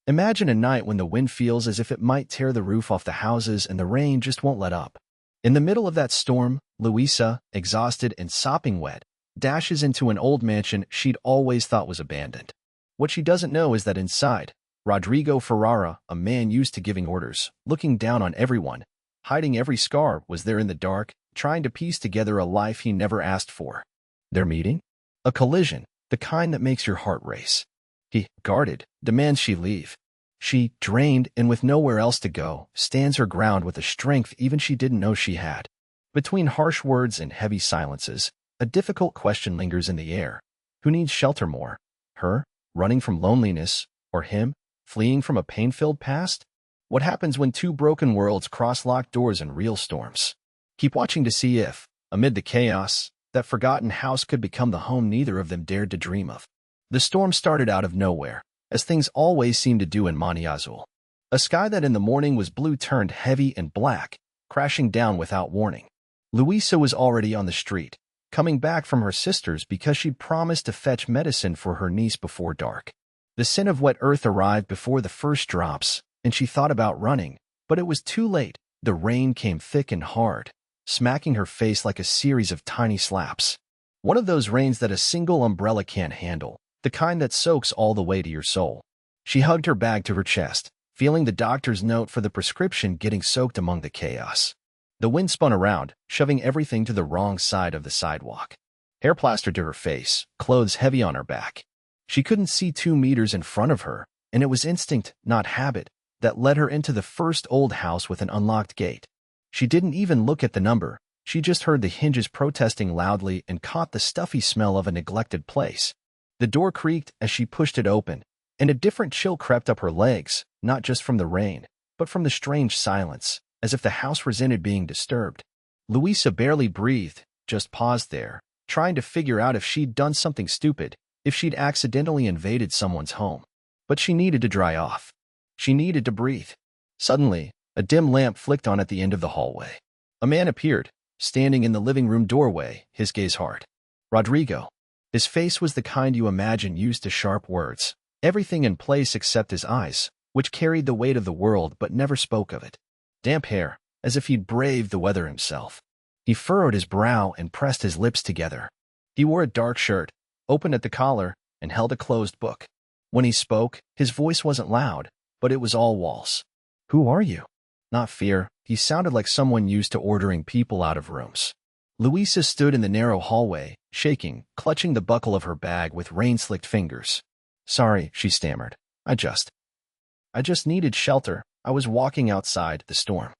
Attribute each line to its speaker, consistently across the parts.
Speaker 1: Imagine a night when the wind feels as if it might tear the roof off the houses and the rain just won't let up. In the middle of that storm, Luisa, exhausted and sopping wet, dashes into an old mansion she'd always thought was abandoned. What she doesn't know is that inside, Rodrigo Ferrara, a man used to giving orders, looking down on everyone, hiding every scar, was there in the dark, trying to piece together a life he never asked for. Their meeting? A collision, the kind that makes your heart race. He, guarded, demands she leave. She, drained and with nowhere else to go, stands her ground with a strength even she didn't know she had. Between harsh words and heavy silences, a difficult question lingers in the air. Who needs shelter more? Her, running from loneliness, or him, fleeing from a pain-filled past? What happens when two broken worlds cross locked doors in real storms? Keep watching to see if, amid the chaos, that forgotten house could become the home neither of them dared to dream of. The storm started out of nowhere, as things always seem to do in Monte Azul. A sky that in the morning was blue turned heavy and black, crashing down without warning. Luisa was already on the street, coming back from her sister's because she'd promised to fetch medicine for her niece before dark. The scent of wet earth arrived before the first drops, and she thought about running, but it was too late. The rain came thick and hard, smacking her face like a series of tiny slaps. One of those rains that a single umbrella can't handle, the kind that soaks all the way to your soul. She hugged her bag to her chest, feeling the doctor's note for the prescription getting soaked among the chaos. The wind spun around, shoving everything to the wrong side of the sidewalk. Hair plastered to her face, clothes heavy on her back. She couldn't see 2 meters in front of her, and it was instinct, not habit, that led her into the first old house with an unlocked gate. She didn't even look at the number. She just heard the hinges protesting loudly and caught the stuffy smell of a neglected place. The door creaked as she pushed it open, and a different chill crept up her legs, not just from the rain, but from the strange silence, as if the house resented being disturbed. Luisa barely breathed, just paused there, trying to figure out if she'd done something stupid, if she'd accidentally invaded someone's home. But she needed to dry off. She needed to breathe. Suddenly, a dim lamp flicked on at the end of the hallway. A man appeared, standing in the living room doorway, his gaze hard. Rodrigo. His face was the kind you imagine used to sharp words, everything in place except his eyes, which carried the weight of the world but never spoke of it. Damp hair, as if he'd braved the weather himself. He furrowed his brow and pressed his lips together. He wore a dark shirt, open at the collar, and held a closed book. When he spoke, his voice wasn't loud, but it was all walls. Who are you? Not fear, he sounded like someone used to ordering people out of rooms. Luisa stood in the narrow hallway, shaking, clutching the buckle of her bag with rain-slicked fingers. Sorry, she stammered. I just needed shelter. I was walking outside the storm.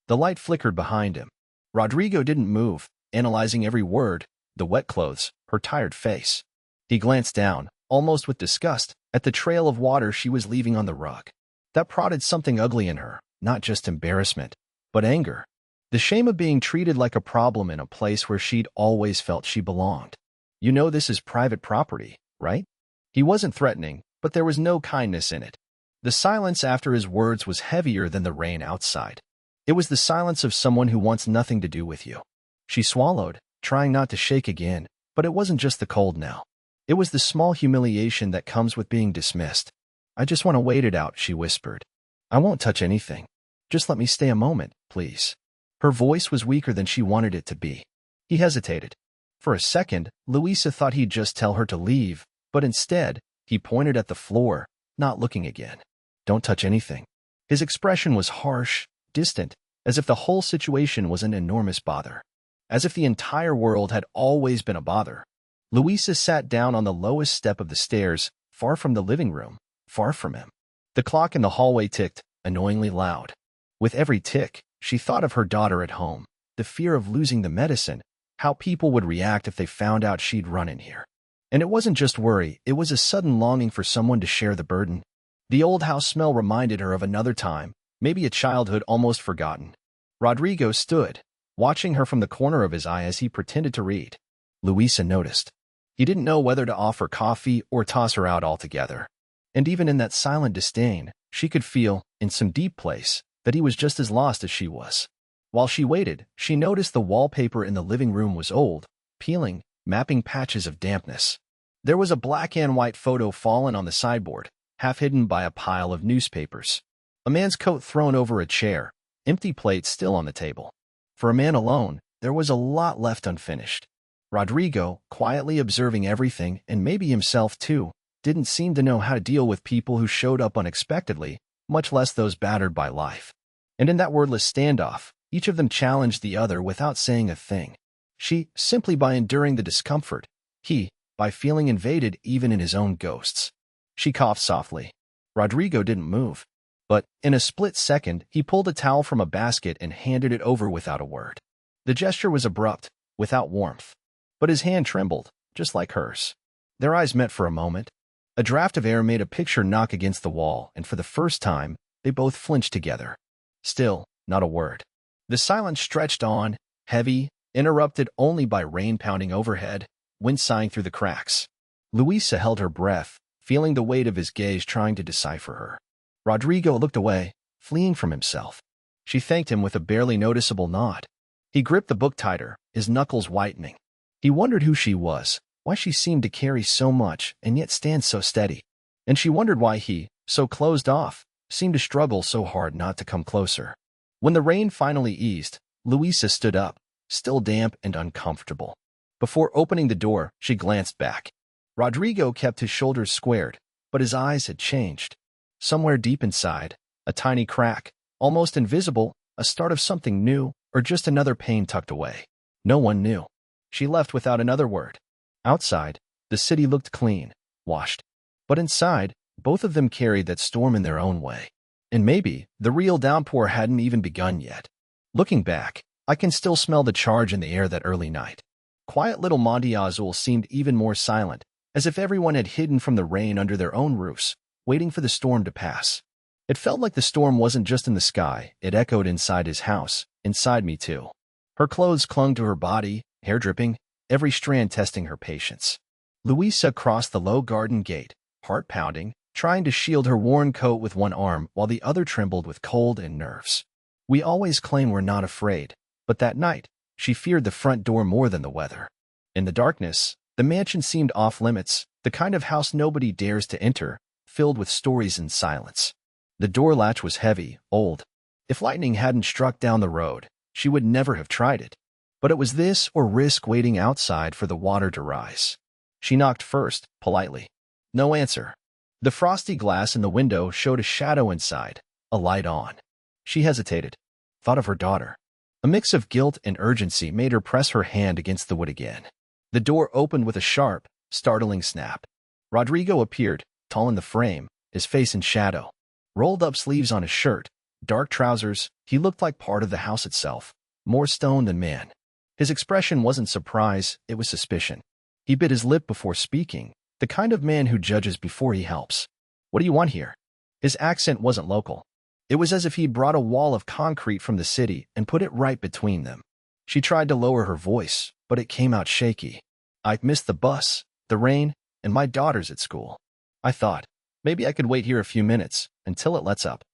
Speaker 1: The light flickered behind him. Rodrigo didn't move, analyzing every word, the wet clothes, her tired face. He glanced down, almost with disgust, at the trail of water she was leaving on the rug. That prodded something ugly in her, not just embarrassment, but anger. The shame of being treated like a problem in a place where she'd always felt she belonged. You know this is private property, right? He wasn't threatening, but there was no kindness in it. The silence after his words was heavier than the rain outside. It was the silence of someone who wants nothing to do with you. She swallowed, trying not to shake again, but it wasn't just the cold now. It was the small humiliation that comes with being dismissed. I just want to wait it out, she whispered. I won't touch anything. Just let me stay a moment, please. Her voice was weaker than she wanted it to be. He hesitated. For a second, Luisa thought he'd just tell her to leave, but instead, he pointed at the floor, not looking again. Don't touch anything. His expression was harsh, distant, as if the whole situation was an enormous bother. As if the entire world had always been a bother. Luisa sat down on the lowest step of the stairs, far from the living room, far from him. The clock in the hallway ticked, annoyingly loud. With every tick, she thought of her daughter at home, the fear of losing the medicine, how people would react if they found out she'd run in here. And it wasn't just worry, it was a sudden longing for someone to share the burden. The old house smell reminded her of another time, maybe a childhood almost forgotten. Rodrigo stood, watching her from the corner of his eye as he pretended to read. Luisa noticed. He didn't know whether to offer coffee or toss her out altogether. And even in that silent disdain, she could feel, in some deep place, that he was just as lost as she was. While she waited, she noticed the wallpaper in the living room was old, peeling, mapping patches of dampness. There was a black and white photo fallen on the sideboard, half hidden by a pile of newspapers. A man's coat thrown over a chair, empty plates still on the table. For a man alone, there was a lot left unfinished. Rodrigo, quietly observing everything, and maybe himself too, didn't seem to know how to deal with people who showed up unexpectedly, much less those battered by life. And in that wordless standoff, each of them challenged the other without saying a thing. She, simply by enduring the discomfort. He, by feeling invaded even in his own ghosts. She coughed softly. Rodrigo didn't move. But, in a split second, he pulled a towel from a basket and handed it over without a word. The gesture was abrupt, without warmth. But his hand trembled, just like hers. Their eyes met for a moment. A draft of air made a picture knock against the wall, and for the first time, they both flinched together. Still, not a word. The silence stretched on, heavy, interrupted only by rain pounding overhead, wind sighing through the cracks. Luisa held her breath, feeling the weight of his gaze trying to decipher her. Rodrigo looked away, fleeing from himself. She thanked him with a barely noticeable nod. He gripped the book tighter, his knuckles whitening. He wondered who she was, why she seemed to carry so much and yet stand so steady. And she wondered why he, so closed off, seemed to struggle so hard not to come closer. When the rain finally eased, Luisa stood up, still damp and uncomfortable. Before opening the door, she glanced back. Rodrigo kept his shoulders squared, but his eyes had changed. Somewhere deep inside, a tiny crack, almost invisible, a start of something new, or just another pain tucked away. No one knew. She left without another word. Outside, the city looked clean, washed. But inside, both of them carried that storm in their own way. And maybe the real downpour hadn't even begun yet. Looking back, I can still smell the charge in the air that early night. Quiet little Monte Azul seemed even more silent, as if everyone had hidden from the rain under their own roofs, waiting for the storm to pass. It felt like the storm wasn't just in the sky, it echoed inside his house, inside me too. Her clothes clung to her body, hair dripping, every strand testing her patience. Luisa crossed the low garden gate, heart pounding, trying to shield her worn coat with one arm while the other trembled with cold and nerves. We always claim we're not afraid, but that night, she feared the front door more than the weather. In the darkness, the mansion seemed off-limits, the kind of house nobody dares to enter, filled with stories and silence. The door latch was heavy, old. If lightning hadn't struck down the road, she would never have tried it. But it was this or risk waiting outside for the water to rise. She knocked first, politely. No answer. The frosty glass in the window showed a shadow inside, a light on. She hesitated, thought of her daughter. A mix of guilt and urgency made her press her hand against the wood again. The door opened with a sharp, startling snap. Rodrigo appeared, tall in the frame, his face in shadow. Rolled-up sleeves on his shirt, dark trousers, he looked like part of the house itself, more stone than man. His expression wasn't surprise, it was suspicion. He bit his lip before speaking, the kind of man who judges before he helps. What do you want here? His accent wasn't local. It was as if he'd brought a wall of concrete from the city and put it right between them. She tried to lower her voice, but it came out shaky. I missed the bus, the rain, and my daughter's at school. I thought, maybe I could wait here a few minutes, until it lets up.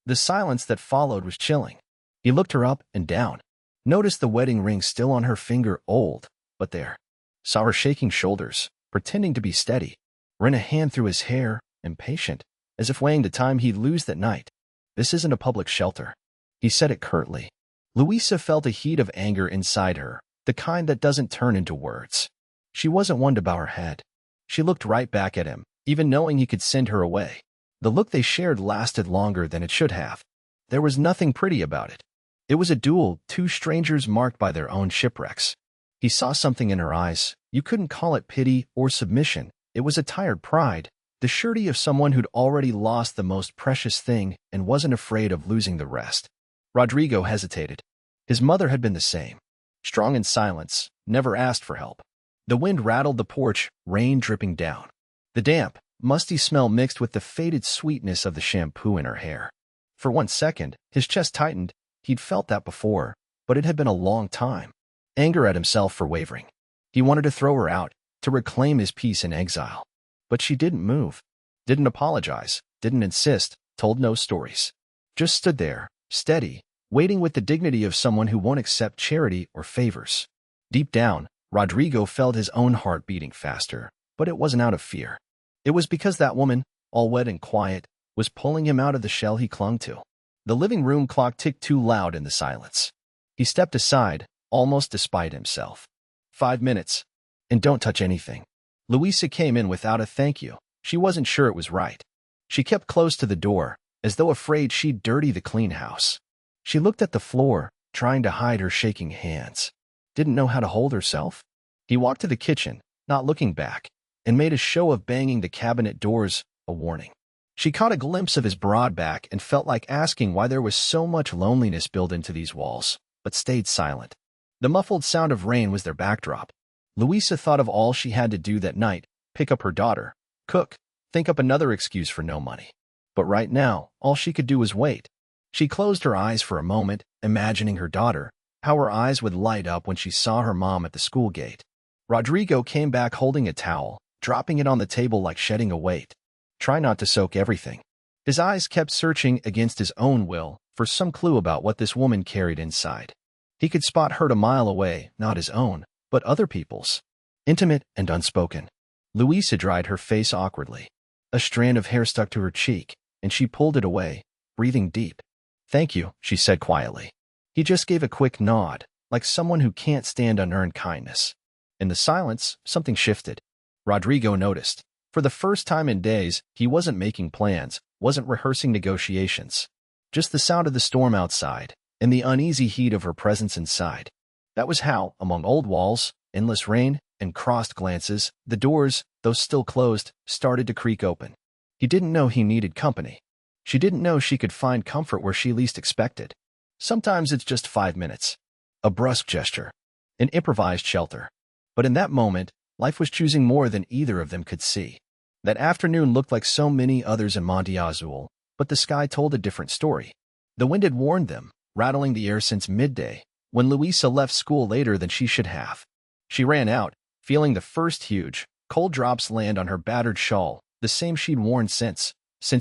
Speaker 1: The silence that followed was chilling. He looked her up and down. Noticed the wedding ring still on her finger, old, but there. Saw her shaking shoulders, pretending to be steady. Ran a hand through his hair, impatient, as if weighing the time he'd lose that night. This isn't a public shelter. He said it curtly. Luisa felt a heat of anger inside her, the kind that doesn't turn into words. She wasn't one to bow her head. She looked right back at him, even knowing he could send her away. The look they shared lasted longer than it should have. There was nothing pretty about it. It was a duel, two strangers marked by their own shipwrecks. He saw something in her eyes. You couldn't call it pity or submission. It was a tired pride, the surety of someone who'd already lost the most precious thing and wasn't afraid of losing the rest. Rodrigo hesitated. His mother had been the same. Strong in silence, never asked for help. The wind rattled the porch, rain dripping down. The damp, musty smell mixed with the faded sweetness of the shampoo in her hair. For 1 second, his chest tightened. He'd felt that before, but it had been a long time. Anger at himself for wavering. He wanted to throw her out, to reclaim his peace in exile. But she didn't move, didn't apologize, didn't insist, told no stories. Just stood there, steady, waiting with the dignity of someone who won't accept charity or favors. Deep down, Rodrigo felt his own heart beating faster, but it wasn't out of fear. It was because that woman, all wet and quiet, was pulling him out of the shell he clung to. The living room clock ticked too loud in the silence. He stepped aside, almost despite himself. 5 minutes. And don't touch anything. Louisa came in without a thank you. She wasn't sure it was right. She kept close to the door, as though afraid she'd dirty the clean house. She looked at the floor, trying to hide her shaking hands. Didn't know how to hold herself? He walked to the kitchen, not looking back, and made a show of banging the cabinet doors, a warning. She caught a glimpse of his broad back and felt like asking why there was so much loneliness built into these walls, but stayed silent. The muffled sound of rain was their backdrop. Louisa thought of all she had to do that night: pick up her daughter, cook, think up another excuse for no money. But right now, all she could do was wait. She closed her eyes for a moment, imagining her daughter, how her eyes would light up when she saw her mom at the school gate. Rodrigo came back holding a towel, dropping it on the table like shedding a weight. Try not to soak everything. His eyes kept searching against his own will for some clue about what this woman carried inside. He could spot hurt a mile away, not his own, but other people's. Intimate and unspoken. Louisa dried her face awkwardly. A strand of hair stuck to her cheek, and she pulled it away, breathing deep. "Thank you," she said quietly. He just gave a quick nod, like someone who can't stand unearned kindness. In the silence, something shifted. Rodrigo noticed. For the first time in days, he wasn't making plans, wasn't rehearsing negotiations. Just the sound of the storm outside, and the uneasy heat of her presence inside. That was how, among old walls, endless rain, and crossed glances, the doors, though still closed, started to creak open. He didn't know he needed company. She didn't know she could find comfort where she least expected. Sometimes it's just 5 minutes. A brusque gesture. An improvised shelter. But in that moment, life was choosing more than either of them could see. That afternoon looked like so many others in Monte Azul, but the sky told a different story. The wind had warned them, rattling the air since midday, when Louisa left school later than she should have. She ran out, feeling the first huge, cold drops land on her battered shawl, the same she'd worn since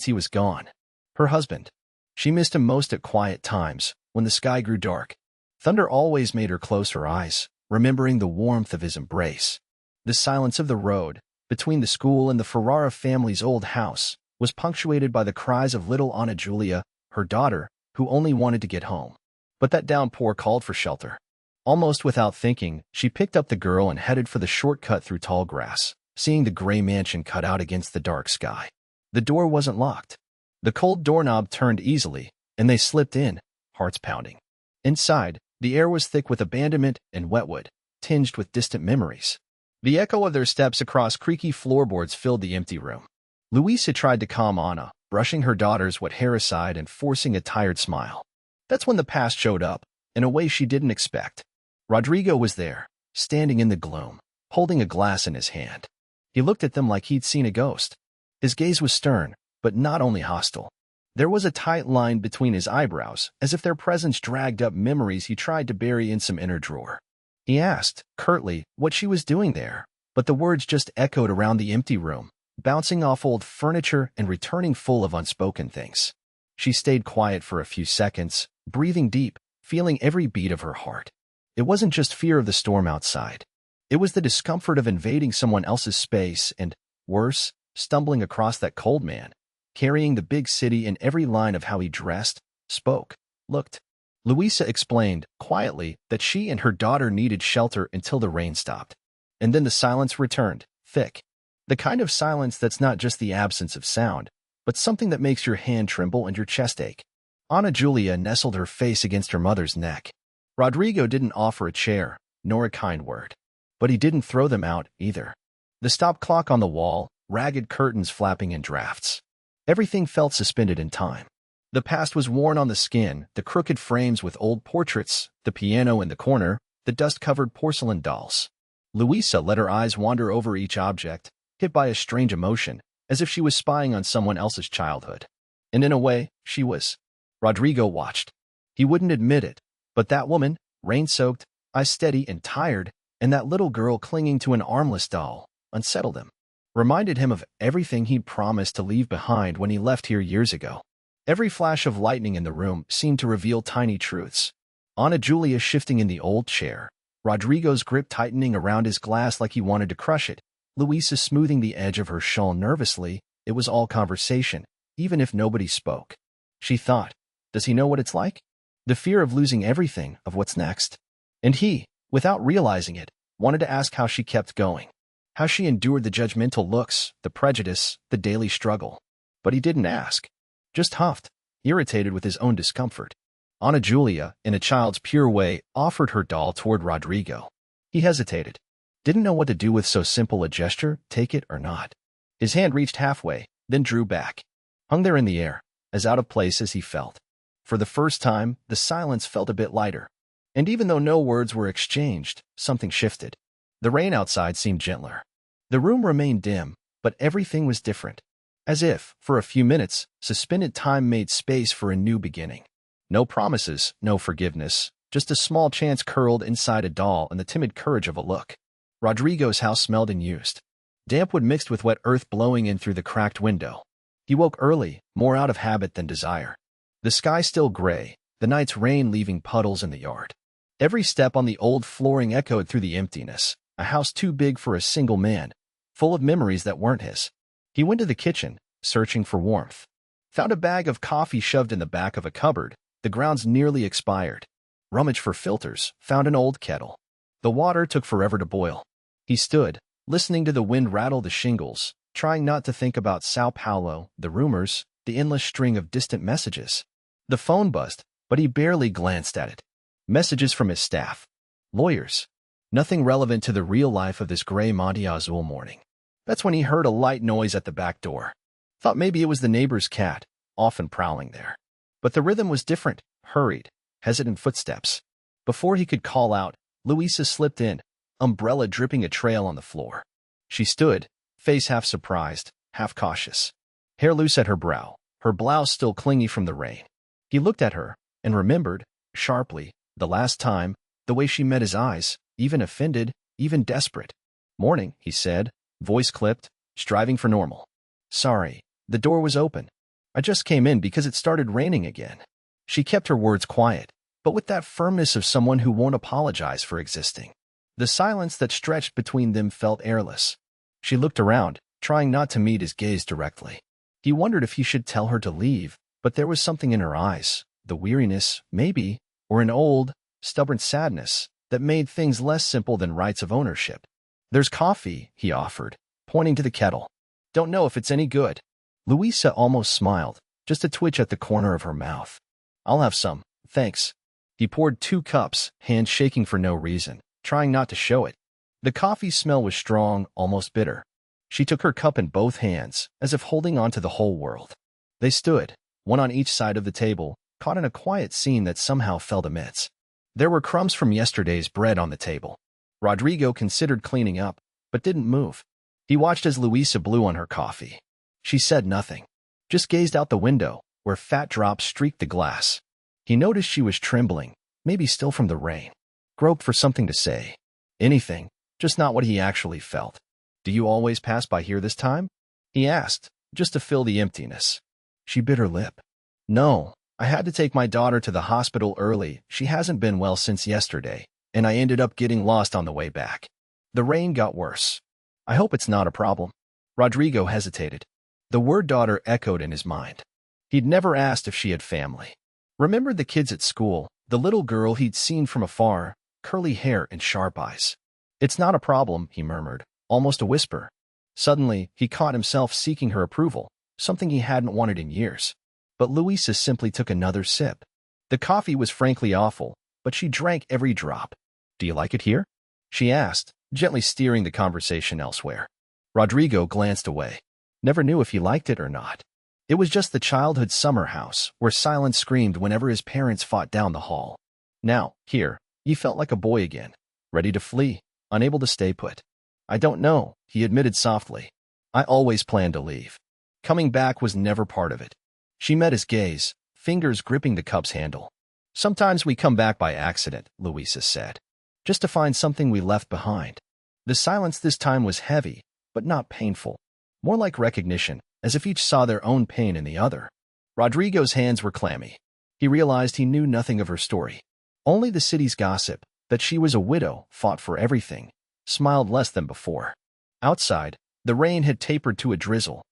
Speaker 1: he was gone. Her husband. She missed him most at quiet times, when the sky grew dark. Thunder always made her close her eyes, remembering the warmth of his embrace. The silence of the road, between the school and the Ferrara family's old house, was punctuated by the cries of little Ana Julia, her daughter, who only wanted to get home. But that downpour called for shelter. Almost without thinking, she picked up the girl and headed for the shortcut through tall grass, seeing the gray mansion cut out against the dark sky. The door wasn't locked. The cold doorknob turned easily, and they slipped in, hearts pounding. Inside, the air was thick with abandonment and wetwood, tinged with distant memories. The echo of their steps across creaky floorboards filled the empty room. Louisa tried to calm Anna, brushing her daughter's wet hair aside and forcing a tired smile. That's when the past showed up, in a way she didn't expect. Rodrigo was there, standing in the gloom, holding a glass in his hand. He looked at them like he'd seen a ghost. His gaze was stern, but not only hostile. There was a tight line between his eyebrows, as if their presence dragged up memories he tried to bury in some inner drawer. He asked, curtly, what she was doing there, but the words just echoed around the empty room, bouncing off old furniture and returning full of unspoken things. She stayed quiet for a few seconds, breathing deep, feeling every beat of her heart. It wasn't just fear of the storm outside. It was the discomfort of invading someone else's space and, worse, stumbling across that cold man, carrying the big city in every line of how he dressed, spoke, looked. Louisa explained, quietly, that she and her daughter needed shelter until the rain stopped. And then the silence returned, thick. The kind of silence that's not just the absence of sound, but something that makes your hand tremble and your chest ache. Ana Julia nestled her face against her mother's neck. Rodrigo didn't offer a chair, nor a kind word. But he didn't throw them out, either. The stop clock on the wall, ragged curtains flapping in drafts. Everything felt suspended in time. The past was worn on the skin, the crooked frames with old portraits, the piano in the corner, the dust-covered porcelain dolls. Louisa let her eyes wander over each object, hit by a strange emotion, as if she was spying on someone else's childhood. And in a way, she was. Rodrigo watched. He wouldn't admit it, but that woman, rain-soaked, eyes steady and tired, and that little girl clinging to an armless doll, unsettled him. Reminded him of everything he'd promised to leave behind when he left here years ago. Every flash of lightning in the room seemed to reveal tiny truths. Ana Julia shifting in the old chair, Rodrigo's grip tightening around his glass like he wanted to crush it, Louisa smoothing the edge of her shawl nervously, It was all conversation, even if nobody spoke. She thought, does he know what it's like? The fear of losing everything, of what's next. And he, without realizing it, wanted to ask how she kept going, how she endured the judgmental looks, the prejudice, the daily struggle. But he didn't ask, just huffed, irritated with his own discomfort. Ana Julia, in a child's pure way, offered her doll toward Rodrigo. He hesitated, didn't know what to do with so simple a gesture, take it or not. His hand reached halfway, then drew back, hung there in the air, as out of place as he felt. For the first time, the silence felt a bit lighter. And even though no words were exchanged, something shifted. The rain outside seemed gentler. The room remained dim, but everything was different. As if, for a few minutes, suspended time made space for a new beginning. No promises, no forgiveness, just a small chance curled inside a doll and the timid courage of a look. Rodrigo's house smelled unused. Damp wood mixed with wet earth blowing in through the cracked window. He woke early, more out of habit than desire. The sky still gray, the night's rain leaving puddles in the yard. Every step on the old flooring echoed through the emptiness, a house too big for a single man, full of memories that weren't his. He went to the kitchen, searching for warmth. Found a bag of coffee shoved in the back of a cupboard, the grounds nearly expired. Rummaged for filters, found an old kettle. The water took forever to boil. He stood, listening to the wind rattle the shingles, trying not to think about Sao Paulo, the rumors, the endless string of distant messages. The phone buzzed, but he barely glanced at it. Messages from his staff. Lawyers. Nothing relevant to the real life of this gray Monte Azul morning. That's when he heard a light noise at the back door. Thought maybe it was the neighbor's cat, often prowling there. But the rhythm was different, hurried, hesitant footsteps. Before he could call out, Luisa slipped in, umbrella dripping a trail on the floor. She stood, face half surprised, half cautious. Hair loose at her brow, her blouse still clingy from the rain. He looked at her, and remembered, sharply, the last time, the way she met his eyes, even offended, even desperate. Morning, he said, voice clipped, striving for normal. Sorry, the door was open. I just came in because it started raining again. She kept her words quiet, but with that firmness of someone who won't apologize for existing. The silence that stretched between them felt airless. She looked around, trying not to meet his gaze directly. He wondered if he should tell her to leave, but there was something in her eyes, the weariness, maybe, or an old, stubborn sadness that made things less simple than rights of ownership. There's coffee, he offered, pointing to the kettle. Don't know if it's any good. Luisa almost smiled, just a twitch at the corner of her mouth. I'll have some, thanks. He poured 2 cups, hands shaking for no reason, trying not to show it. The coffee smell was strong, almost bitter. She took her cup in both hands, as if holding on to the whole world. They stood, one on each side of the table, caught in a quiet scene that somehow felt amidst. There were crumbs from yesterday's bread on the table. Rodrigo considered cleaning up, but didn't move. He watched as Luisa blew on her coffee. She said nothing, just gazed out the window, where fat drops streaked the glass. He noticed she was trembling, maybe still from the rain. Groped for something to say. Anything, just not what he actually felt. Do you always pass by here this time? He asked, just to fill the emptiness. She bit her lip. No, I had to take my daughter to the hospital early. She hasn't been well since yesterday, and I ended up getting lost on the way back. The rain got worse. I hope it's not a problem. Rodrigo hesitated. The word daughter echoed in his mind. He'd never asked if she had family. Remembered the kids at school, the little girl he'd seen from afar, curly hair and sharp eyes. It's not a problem, he murmured, almost a whisper. Suddenly, he caught himself seeking her approval, something he hadn't wanted in years. But Luisa simply took another sip. The coffee was frankly awful, but she drank every drop. Do you like it here? She asked, gently steering the conversation elsewhere. Rodrigo glanced away. Never knew if he liked it or not. It was just the childhood summer house, where silence screamed whenever his parents fought down the hall. Now, here, he felt like a boy again, ready to flee, unable to stay put. I don't know, he admitted softly. I always planned to leave. Coming back was never part of it. She met his gaze, fingers gripping the cup's handle. Sometimes we come back by accident, Luisa said, just to find something we left behind. The silence this time was heavy, but not painful. More like recognition, as if each saw their own pain in the other. Rodrigo's hands were clammy. He realized he knew nothing of her story. Only the city's gossip, that she was a widow, fought for everything, smiled less than before. Outside, the rain had tapered to a drizzle.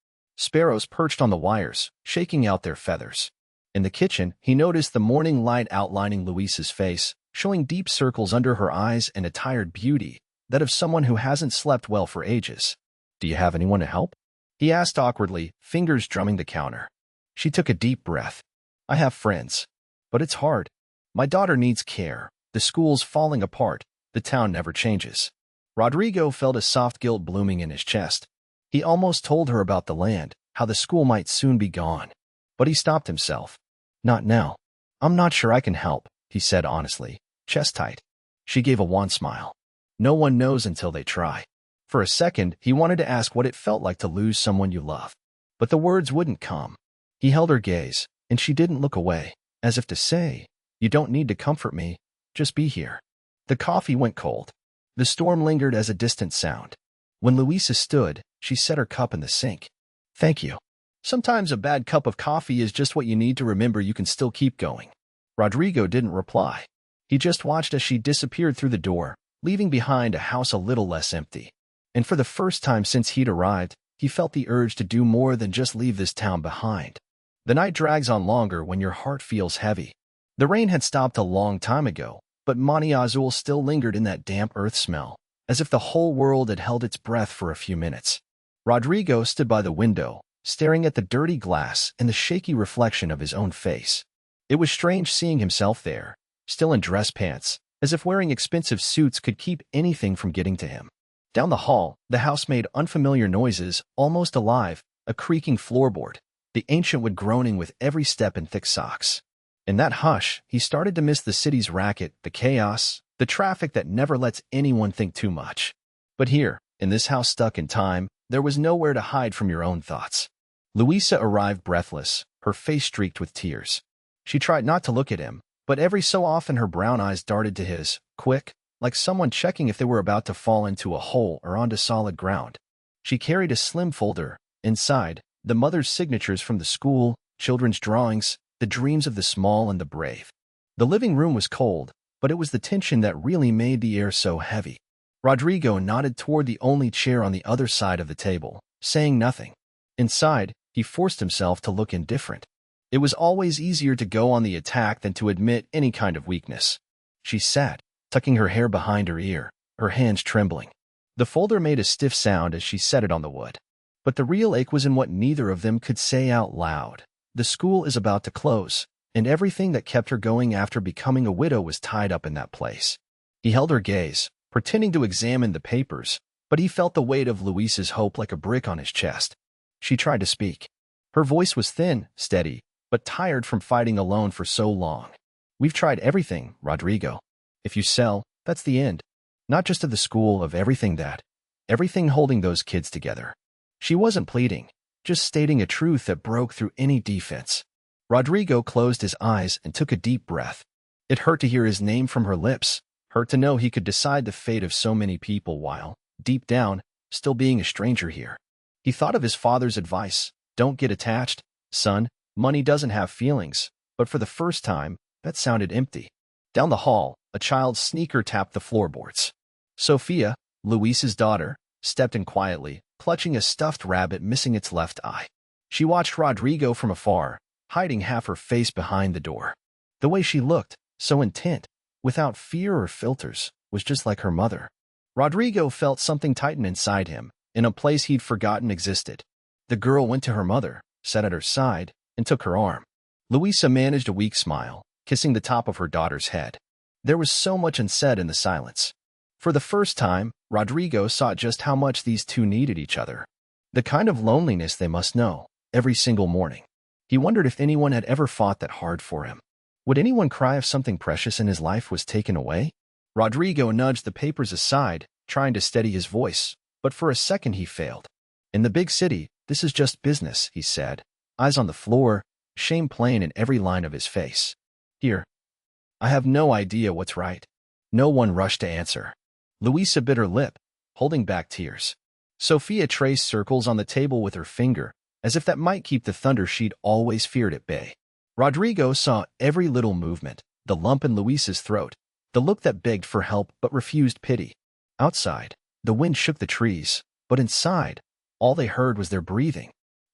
Speaker 1: Sparrows perched on the wires, shaking out their feathers. In the kitchen, he noticed the morning light outlining Luisa's face, showing deep circles under her eyes and a tired beauty, that of someone who hasn't slept well for ages. "Do you have anyone to help?" he asked awkwardly, fingers drumming the counter. She took a deep breath. "I have friends. But it's hard. My daughter needs care. The school's falling apart. The town never changes." Rodrigo felt a soft guilt blooming in his chest. He almost told her about the land, how the school might soon be gone. But he stopped himself. "Not now. I'm not sure I can help," he said honestly, chest tight. She gave a wan smile. No one knows until they try. For a second, he wanted to ask what it felt like to lose someone you love. But the words wouldn't come. He held her gaze, and she didn't look away, as if to say, "You don't need to comfort me, just be here." The coffee went cold. The storm lingered as a distant sound. When Luisa stood, she set her cup in the sink. "Thank you. Sometimes a bad cup of coffee is just what you need to remember you can still keep going." Rodrigo didn't reply. He just watched as she disappeared through the door, leaving behind a house a little less empty. And for the first time since he'd arrived, he felt the urge to do more than just leave this town behind. The night drags on longer when your heart feels heavy. The rain had stopped a long time ago, but Monte Azul still lingered in that damp earth smell, as if the whole world had held its breath for a few minutes. Rodrigo stood by the window, staring at the dirty glass and the shaky reflection of his own face. It was strange seeing himself there, still in dress pants, as if wearing expensive suits could keep anything from getting to him. Down the hall, the house made unfamiliar noises, almost alive, a creaking floorboard, the ancient wood groaning with every step in thick socks. In that hush, he started to miss the city's racket, the chaos, the traffic that never lets anyone think too much. But here, in this house stuck in time, there was nowhere to hide from your own thoughts. Luisa arrived breathless, her face streaked with tears. She tried not to look at him, but every so often her brown eyes darted to his, quick, like someone checking if they were about to fall into a hole or onto solid ground. She carried a slim folder. Inside, the mother's signatures from the school, children's drawings, the dreams of the small and the brave. The living room was cold, but it was the tension that really made the air so heavy. Rodrigo nodded toward the only chair on the other side of the table, saying nothing. Inside, he forced himself to look indifferent. It was always easier to go on the attack than to admit any kind of weakness. She sat, tucking her hair behind her ear, her hands trembling. The folder made a stiff sound as she set it on the wood. But the real ache was in what neither of them could say out loud. The school is about to close, and everything that kept her going after becoming a widow was tied up in that place. He held her gaze, pretending to examine the papers, but he felt the weight of Luisa's hope like a brick on his chest. She tried to speak. Her voice was thin, steady, but tired from fighting alone for so long. "We've tried everything, Rodrigo. If you sell, that's the end. Not just of the school, of everything holding those kids together." She wasn't pleading, just stating a truth that broke through any defense. Rodrigo closed his eyes and took a deep breath. It hurt to hear his name from her lips, hurt to know he could decide the fate of so many people while, deep down, still being a stranger here. He thought of his father's advice, "Don't get attached, son, money doesn't have feelings," but for the first time, that sounded empty. Down the hall, a child's sneaker tapped the floorboards. Sophia, Luisa's daughter, stepped in quietly, clutching a stuffed rabbit missing its left eye. She watched Rodrigo from afar, hiding half her face behind the door. The way she looked, so intent, without fear or filters, was just like her mother. Rodrigo felt something tighten inside him, in a place he'd forgotten existed. The girl went to her mother, sat at her side, and took her arm. Luisa managed a weak smile, kissing the top of her daughter's head. There was so much unsaid in the silence. For the first time, Rodrigo saw just how much these two needed each other. The kind of loneliness they must know, every single morning. He wondered if anyone had ever fought that hard for him. Would anyone cry if something precious in his life was taken away? Rodrigo nudged the papers aside, trying to steady his voice, but for a second he failed. "In the big city, this is just business," he said, eyes on the floor, shame plain in every line of his face. "Here, I have no idea what's right." No one rushed to answer. Luisa bit her lip, holding back tears. Sophia traced circles on the table with her finger, as if that might keep the thunder she'd always feared at bay. Rodrigo saw every little movement, the lump in Luisa's throat, the look that begged for help but refused pity. Outside, the wind shook the trees, but inside, all they heard was their breathing.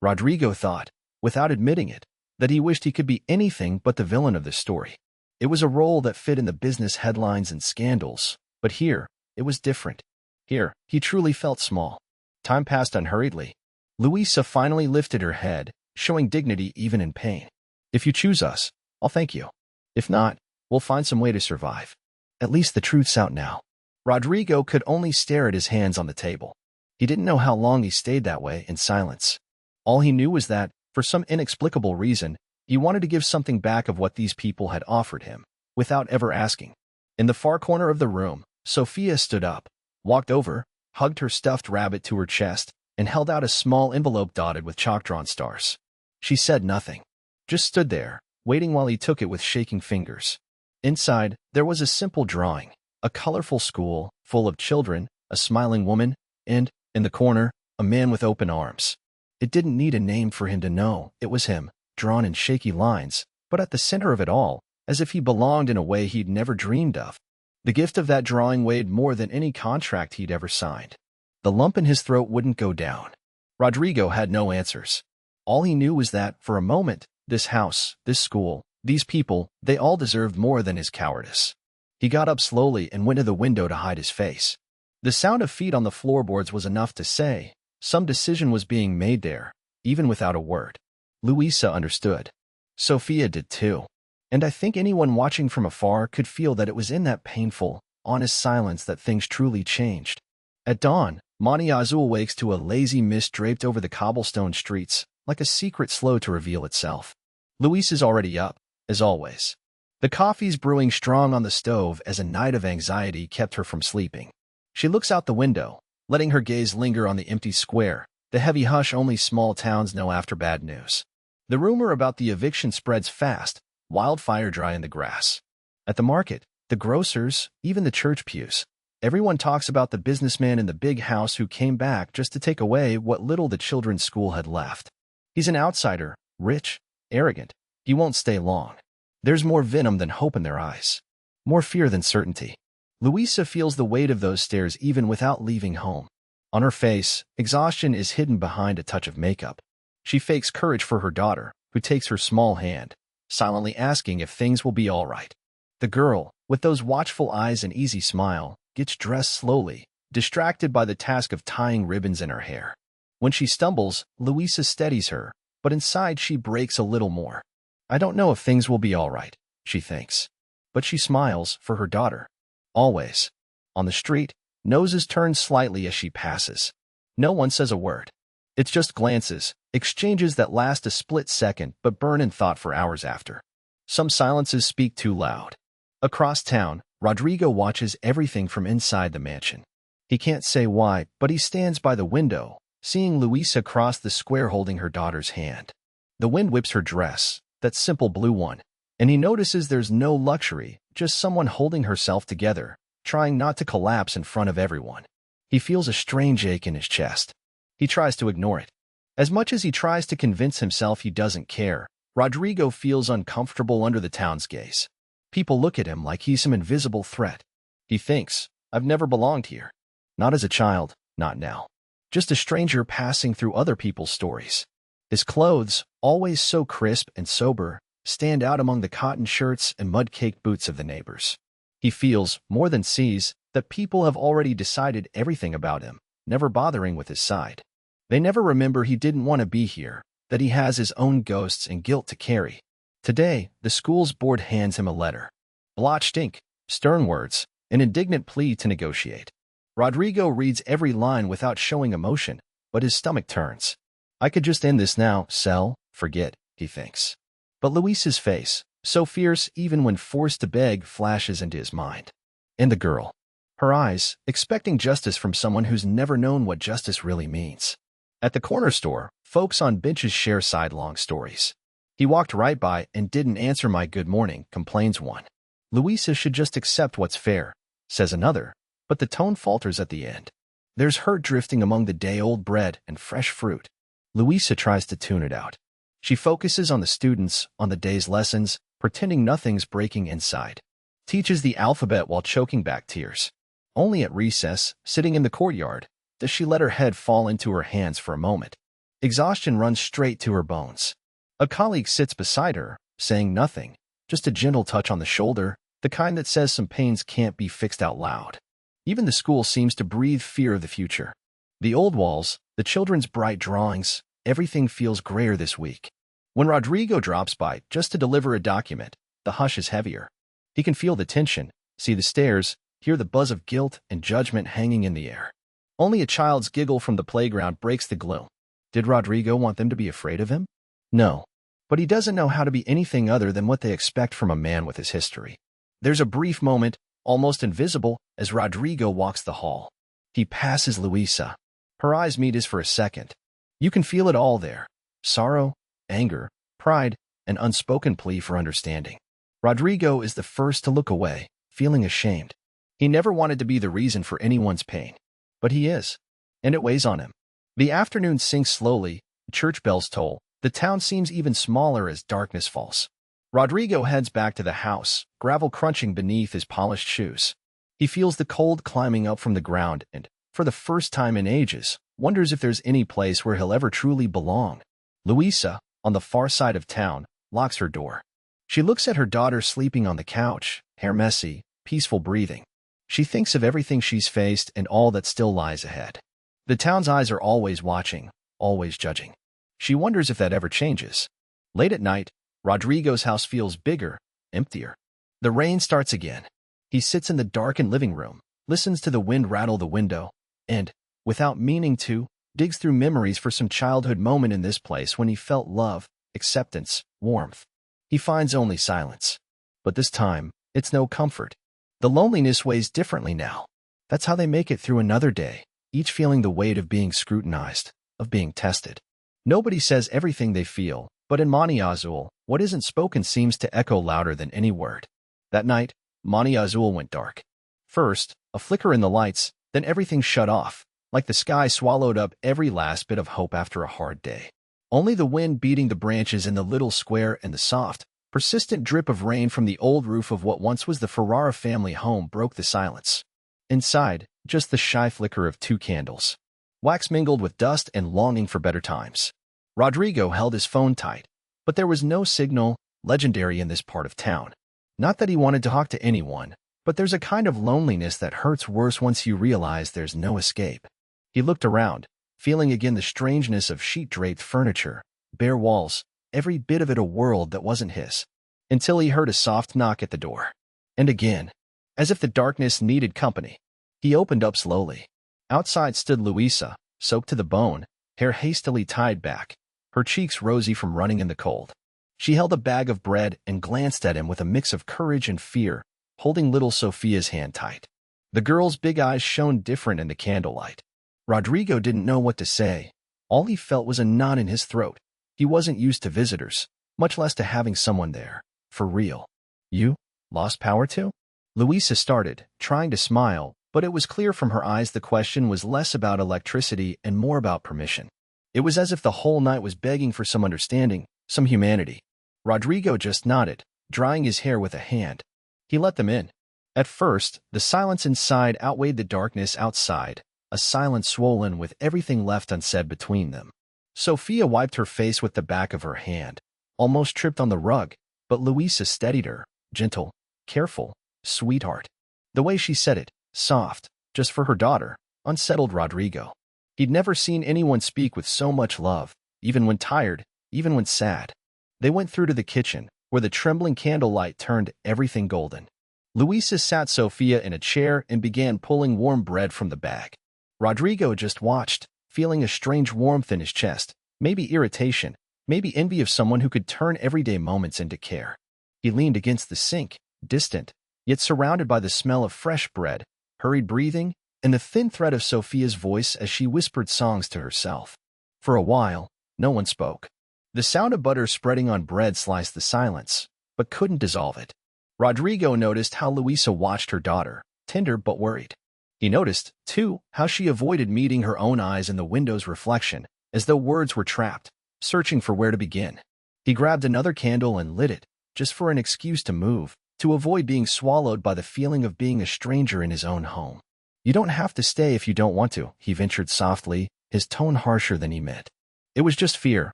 Speaker 1: Rodrigo thought, without admitting it, that he wished he could be anything but the villain of this story. It was a role that fit in the business headlines and scandals, but here, it was different. Here, he truly felt small. Time passed unhurriedly. Louisa finally lifted her head, showing dignity even in pain. If you choose us, I'll thank you. If not, we'll find some way to survive. At least the truth's out now. Rodrigo could only stare at his hands on the table. He didn't know how long he stayed that way in silence. All he knew was that, for some inexplicable reason, he wanted to give something back of what these people had offered him, without ever asking. In the far corner of the room, Sophia stood up, walked over, hugged her stuffed rabbit to her chest, and held out a small envelope dotted with chalk-drawn stars. She said nothing, just stood there, waiting while he took it with shaking fingers. Inside, there was a simple drawing, a colorful school, full of children, a smiling woman, and, in the corner, a man with open arms. It didn't need a name for him to know it was him, drawn in shaky lines, but at the center of it all, as if he belonged in a way he'd never dreamed of. The gift of that drawing weighed more than any contract he'd ever signed. The lump in his throat wouldn't go down. Rodrigo had no answers. All he knew was that, for a moment, this house, this school, these people, they all deserved more than his cowardice. He got up slowly and went to the window to hide his face. The sound of feet on the floorboards was enough to say some decision was being made there, even without a word. Louisa understood. Sophia did too. And I think anyone watching from afar could feel that it was in that painful, honest silence that things truly changed. At dawn, Monte Azul wakes to a lazy mist draped over the cobblestone streets, like a secret slow to reveal itself. Luis is already up, as always. The coffee's brewing strong on the stove as a night of anxiety kept her from sleeping. She looks out the window, letting her gaze linger on the empty square, the heavy hush only small towns know after bad news. The rumor about the eviction spreads fast, wildfire dry in the grass. At the market, the grocers, even the church pews, everyone talks about the businessman in the big house who came back just to take away what little the children's school had left. He's an outsider, rich, arrogant. He won't stay long. There's more venom than hope in their eyes. More fear than certainty. Louisa feels the weight of those stares even without leaving home. On her face, exhaustion is hidden behind a touch of makeup. She fakes courage for her daughter, who takes her small hand, silently asking if things will be all right. The girl, with those watchful eyes and easy smile, gets dressed slowly, distracted by the task of tying ribbons in her hair. When she stumbles, Louisa steadies her, but inside she breaks a little more. I don't know if things will be all right, she thinks. But she smiles for her daughter. Always. On the street, noses turn slightly as she passes. No one says a word. It's just glances, exchanges that last a split second but burn in thought for hours after. Some silences speak too loud. Across town, Rodrigo watches everything from inside the mansion. He can't say why, but he stands by the window, seeing Louisa cross the square holding her daughter's hand. The wind whips her dress, that simple blue one, and he notices there's no luxury, just someone holding herself together, trying not to collapse in front of everyone. He feels a strange ache in his chest. He tries to ignore it. As much as he tries to convince himself he doesn't care, Rodrigo feels uncomfortable under the town's gaze. People look at him like he's some invisible threat. He thinks, I've never belonged here. Not as a child, not now. Just a stranger passing through other people's stories. His clothes, always so crisp and sober, stand out among the cotton shirts and mud-caked boots of the neighbors. He feels, more than sees, that people have already decided everything about him, never bothering with his side. They never remember he didn't want to be here, that he has his own ghosts and guilt to carry. Today, the school's board hands him a letter. Blotched ink, stern words, an indignant plea to negotiate. Rodrigo reads every line without showing emotion, but his stomach turns. I could just end this now, sell, forget, he thinks. But Luis's face, so fierce even when forced to beg, flashes into his mind. And the girl. Her eyes, expecting justice from someone who's never known what justice really means. At the corner store, folks on benches share sidelong stories. He walked right by and didn't answer my good morning, complains one. Louisa should just accept what's fair, says another, but the tone falters at the end. There's hurt drifting among the day-old bread and fresh fruit. Louisa tries to tune it out. She focuses on the students, on the day's lessons, pretending nothing's breaking inside. Teaches the alphabet while choking back tears. Only at recess, sitting in the courtyard, does she let her head fall into her hands for a moment. Exhaustion runs straight to her bones. A colleague sits beside her, saying nothing, just a gentle touch on the shoulder, the kind that says some pains can't be fixed out loud. Even the school seems to breathe fear of the future. The old walls, the children's bright drawings, everything feels grayer this week. When Rodrigo drops by just to deliver a document, the hush is heavier. He can feel the tension, see the stares, hear the buzz of guilt and judgment hanging in the air. Only a child's giggle from the playground breaks the gloom. Did Rodrigo want them to be afraid of him? No. But he doesn't know how to be anything other than what they expect from a man with his history. There's a brief moment, almost invisible, as Rodrigo walks the hall. He passes Luisa. Her eyes meet his for a second. You can feel it all there. Sorrow, anger, pride, an unspoken plea for understanding. Rodrigo is the first to look away, feeling ashamed. He never wanted to be the reason for anyone's pain. But he is. And it weighs on him. The afternoon sinks slowly, church bells toll, the town seems even smaller as darkness falls. Rodrigo heads back to the house, gravel crunching beneath his polished shoes. He feels the cold climbing up from the ground and, for the first time in ages, wonders if there's any place where he'll ever truly belong. Luisa, on the far side of town, locks her door. She looks at her daughter sleeping on the couch, hair messy, peaceful breathing. She thinks of everything she's faced and all that still lies ahead. The town's eyes are always watching, always judging. She wonders if that ever changes. Late at night, Rodrigo's house feels bigger, emptier. The rain starts again. He sits in the darkened living room, listens to the wind rattle the window, and, without meaning to, digs through memories for some childhood moment in this place when he felt love, acceptance, warmth. He finds only silence. But this time, it's no comfort. The loneliness weighs differently now. That's how they make it through another day, each feeling the weight of being scrutinized, of being tested. Nobody says everything they feel, but in Monte Azul, what isn't spoken seems to echo louder than any word. That night, Monte Azul went dark. First, a flicker in the lights, then everything shut off, like the sky swallowed up every last bit of hope after a hard day. Only the wind beating the branches in the little square and the soft, persistent drip of rain from the old roof of what once was the Ferrara family home broke the silence. Inside, just the shy flicker of 2 candles. Wax mingled with dust and longing for better times. Rodrigo held his phone tight, but there was no signal, legendary in this part of town. Not that he wanted to talk to anyone, but there's a kind of loneliness that hurts worse once you realize there's no escape. He looked around, feeling again the strangeness of sheet-draped furniture, bare walls, every bit of it a world that wasn't his, until he heard a soft knock at the door. And again, as if the darkness needed company. He opened up slowly. Outside stood Luisa, soaked to the bone, hair hastily tied back, her cheeks rosy from running in the cold. She held a bag of bread and glanced at him with a mix of courage and fear, holding little Sophia's hand tight. The girl's big eyes shone different in the candlelight. Rodrigo didn't know what to say. All he felt was a knot in his throat. He wasn't used to visitors, much less to having someone there, for real. You? Lost power too? Luisa started, trying to smile, but it was clear from her eyes the question was less about electricity and more about permission. It was as if the whole night was begging for some understanding, some humanity. Rodrigo just nodded, drying his hair with a hand. He let them in. At first, the silence inside outweighed the darkness outside, a silence swollen with everything left unsaid between them. Sophia wiped her face with the back of her hand, almost tripped on the rug, but Luisa steadied her, gentle, careful, sweetheart. The way she said it, soft, just for her daughter, unsettled Rodrigo. He'd never seen anyone speak with so much love, even when tired, even when sad. They went through to the kitchen, where the trembling candlelight turned everything golden. Luisa sat Sophia in a chair and began pulling warm bread from the bag. Rodrigo just watched, feeling a strange warmth in his chest, maybe irritation, maybe envy of someone who could turn everyday moments into care. He leaned against the sink, distant, yet surrounded by the smell of fresh bread, hurried breathing, and the thin thread of Sophia's voice as she whispered songs to herself. For a while, no one spoke. The sound of butter spreading on bread sliced the silence, but couldn't dissolve it. Rodrigo noticed how Luisa watched her daughter, tender but worried. He noticed, too, how she avoided meeting her own eyes in the window's reflection, as though words were trapped, searching for where to begin. He grabbed another candle and lit it, just for an excuse to move, to avoid being swallowed by the feeling of being a stranger in his own home. You don't have to stay if you don't want to, he ventured softly, his tone harsher than he meant. It was just fear,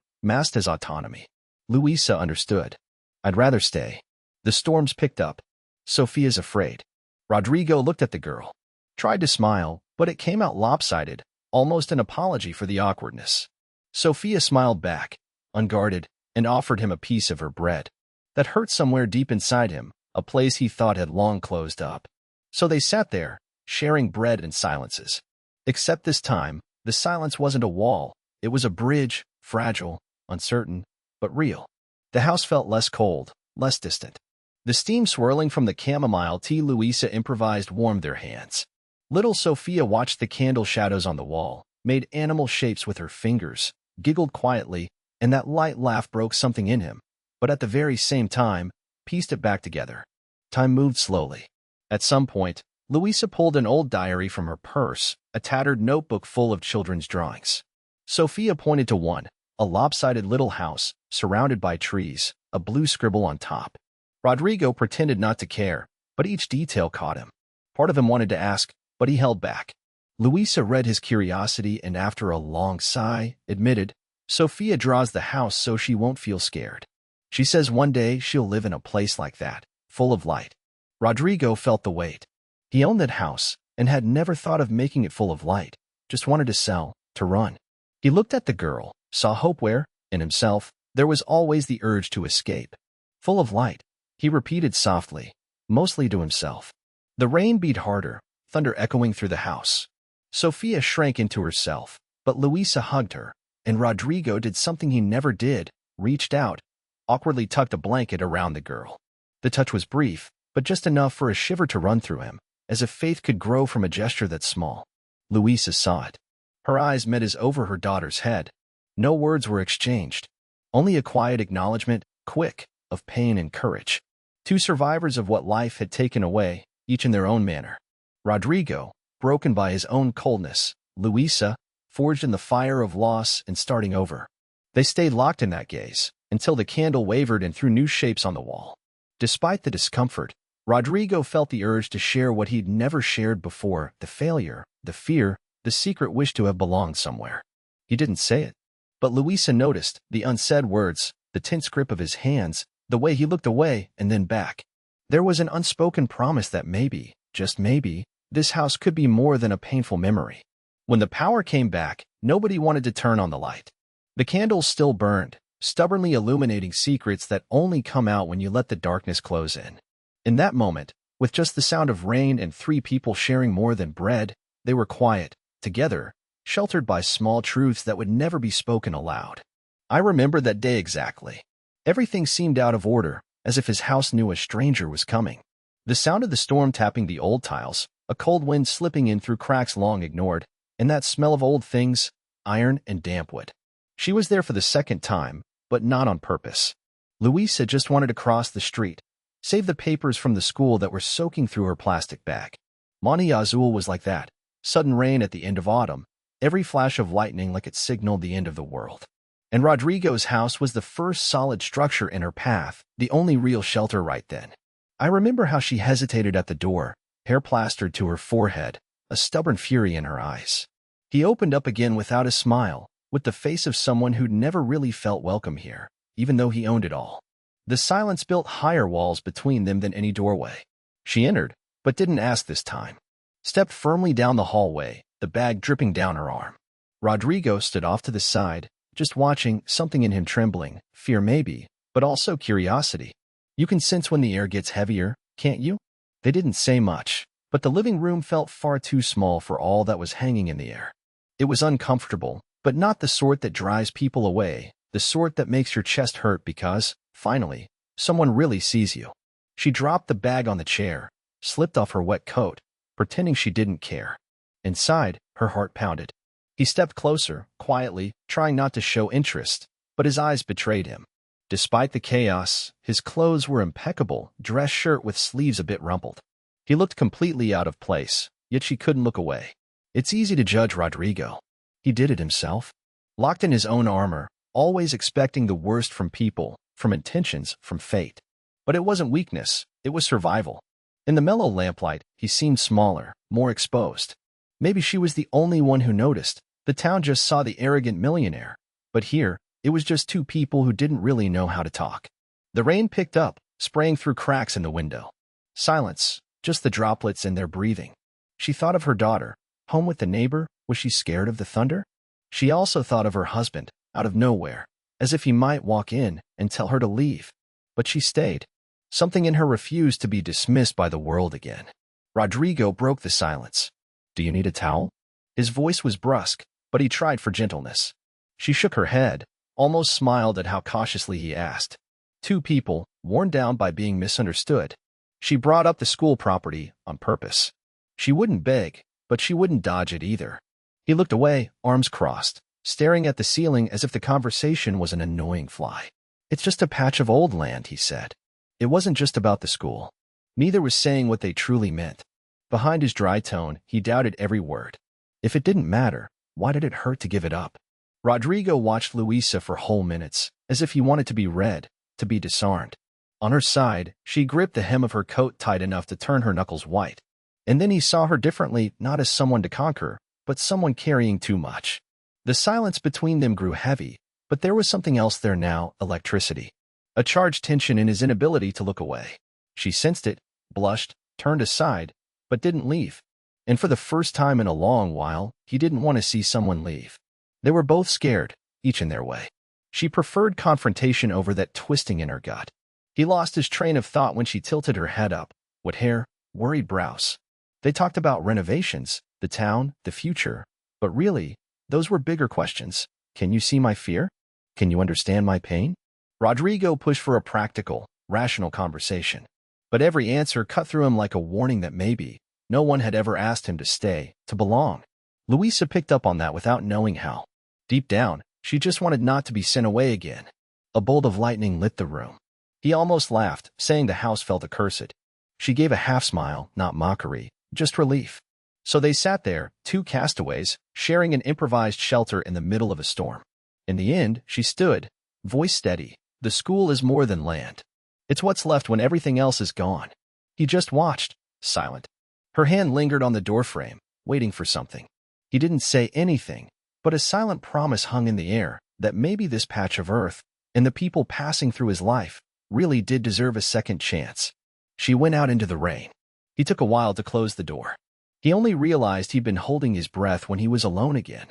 Speaker 1: masked as autonomy. Luisa understood. I'd rather stay. The storms picked up. Sophia's afraid. Rodrigo looked at the girl. Tried to smile, but it came out lopsided, almost an apology for the awkwardness. Sophia smiled back, unguarded, and offered him a piece of her bread. That hurt somewhere deep inside him, a place he thought had long closed up. So they sat there, sharing bread and silences. Except this time, the silence wasn't a wall. It was a bridge, fragile, uncertain, but real. The house felt less cold, less distant. The steam swirling from the chamomile tea Luisa improvised warmed their hands. Little Sophia watched the candle shadows on the wall, made animal shapes with her fingers, giggled quietly, and that light laugh broke something in him, but at the very same time, pieced it back together. Time moved slowly. At some point, Luisa pulled an old diary from her purse, a tattered notebook full of children's drawings. Sophia pointed to one, a lopsided little house, surrounded by trees, a blue scribble on top. Rodrigo pretended not to care, but each detail caught him. Part of him wanted to ask, but he held back. Luisa read his curiosity and after a long sigh, admitted, Sophia draws the house so she won't feel scared. She says one day she'll live in a place like that, full of light. Rodrigo felt the weight. He owned that house and had never thought of making it full of light, just wanted to sell, to run. He looked at the girl, saw hope where, in himself, there was always the urge to escape. Full of light, he repeated softly, mostly to himself. The rain beat harder, thunder echoing through the house. Sophia shrank into herself, but Luisa hugged her, and Rodrigo did something he never did, reached out, awkwardly tucked a blanket around the girl. The touch was brief, but just enough for a shiver to run through him, as if faith could grow from a gesture that small. Luisa saw it. Her eyes met his over her daughter's head. No words were exchanged. Only a quiet acknowledgement, quick, of pain and courage. Two survivors of what life had taken away, each in their own manner. Rodrigo, broken by his own coldness. Luisa, forged in the fire of loss and starting over. They stayed locked in that gaze, until the candle wavered and threw new shapes on the wall. Despite the discomfort, Rodrigo felt the urge to share what he'd never shared before, the failure, the fear, the secret wish to have belonged somewhere. He didn't say it. But Luisa noticed the unsaid words, the tense grip of his hands, the way he looked away and then back. There was an unspoken promise that maybe, just maybe, this house could be more than a painful memory. When the power came back, nobody wanted to turn on the light. The candles still burned, stubbornly illuminating secrets that only come out when you let the darkness close in. In that moment, with just the sound of rain and three people sharing more than bread, they were quiet, together, sheltered by small truths that would never be spoken aloud. I remember that day exactly. Everything seemed out of order, as if his house knew a stranger was coming. The sound of the storm tapping the old tiles, a cold wind slipping in through cracks long ignored, and that smell of old things, iron and damp wood. She was there for the second time, but not on purpose. Luisa just wanted to cross the street, save the papers from the school that were soaking through her plastic bag. Monte Azul was like that, sudden rain at the end of autumn, every flash of lightning like it signaled the end of the world. And Rodrigo's house was the first solid structure in her path, the only real shelter right then. I remember how she hesitated at the door, hair plastered to her forehead, a stubborn fury in her eyes. He opened up again without a smile, with the face of someone who'd never really felt welcome here, even though he owned it all. The silence built higher walls between them than any doorway. She entered, but didn't ask this time. Stepped firmly down the hallway, the bag dripping down her arm. Rodrigo stood off to the side, just watching, something in him trembling, fear maybe, but also curiosity. You can sense when the air gets heavier, can't you? They didn't say much, but the living room felt far too small for all that was hanging in the air. It was uncomfortable, but not the sort that drives people away, the sort that makes your chest hurt because, finally, someone really sees you. She dropped the bag on the chair, slipped off her wet coat, pretending she didn't care. Inside, her heart pounded. He stepped closer, quietly, trying not to show interest, but his eyes betrayed him. Despite the chaos, his clothes were impeccable, dress shirt with sleeves a bit rumpled. He looked completely out of place, yet she couldn't look away. It's easy to judge Rodrigo. He did it himself. Locked in his own armor, always expecting the worst from people, from intentions, from fate. But it wasn't weakness, it was survival. In the mellow lamplight, he seemed smaller, more exposed. Maybe she was the only one who noticed. The town just saw the arrogant millionaire, But here, it was just two people who didn't really know how to talk. The rain picked up, spraying through cracks in the window. Silence, just the droplets and their breathing. She thought of her daughter, home with the neighbor. Was she scared of the thunder? She also thought of her husband, out of nowhere, as if he might walk in and tell her to leave. But she stayed. Something in her refused to be dismissed by the world again. Rodrigo broke the silence. "Do you need a towel?" His voice was brusque, but he tried for gentleness. She shook her head, almost smiled at how cautiously he asked. Two people, worn down by being misunderstood. She brought up the school property on purpose. She wouldn't beg, but she wouldn't dodge it either. He looked away, arms crossed, staring at the ceiling as if the conversation was an annoying fly. "It's just a patch of old land," he said. It wasn't just about the school. Neither was saying what they truly meant. Behind his dry tone, he doubted every word. If it didn't matter, why did it hurt to give it up? Rodrigo watched Luisa for whole minutes, as if he wanted to be read, to be disarmed. On her side, she gripped the hem of her coat tight enough to turn her knuckles white. And then he saw her differently, not as someone to conquer, but someone carrying too much. The silence between them grew heavy, but there was something else there now, electricity. A charged tension in his inability to look away. She sensed it, blushed, turned aside, but didn't leave. And for the first time in a long while, he didn't want to see someone leave. They were both scared, each in their way. She preferred confrontation over that twisting in her gut. He lost his train of thought when she tilted her head up, wet hair, worried brows. They talked about renovations, the town, the future, but really, those were bigger questions. Can you see my fear? Can you understand my pain? Rodrigo pushed for a practical, rational conversation. But every answer cut through him like a warning that maybe no one had ever asked him to stay, to belong. Luisa picked up on that without knowing how. Deep down, she just wanted not to be sent away again. A bolt of lightning lit the room. He almost laughed, saying the house felt accursed. She gave a half-smile, not mockery, just relief. So they sat there, two castaways, sharing an improvised shelter in the middle of a storm. In the end, she stood, voice steady. The school is more than land. It's what's left when everything else is gone. He just watched, silent. Her hand lingered on the doorframe, waiting for something. He didn't say anything, but a silent promise hung in the air that maybe this patch of earth, and the people passing through his life, really did deserve a second chance. She went out into the rain. He took a while to close the door. He only realized he'd been holding his breath when he was alone again.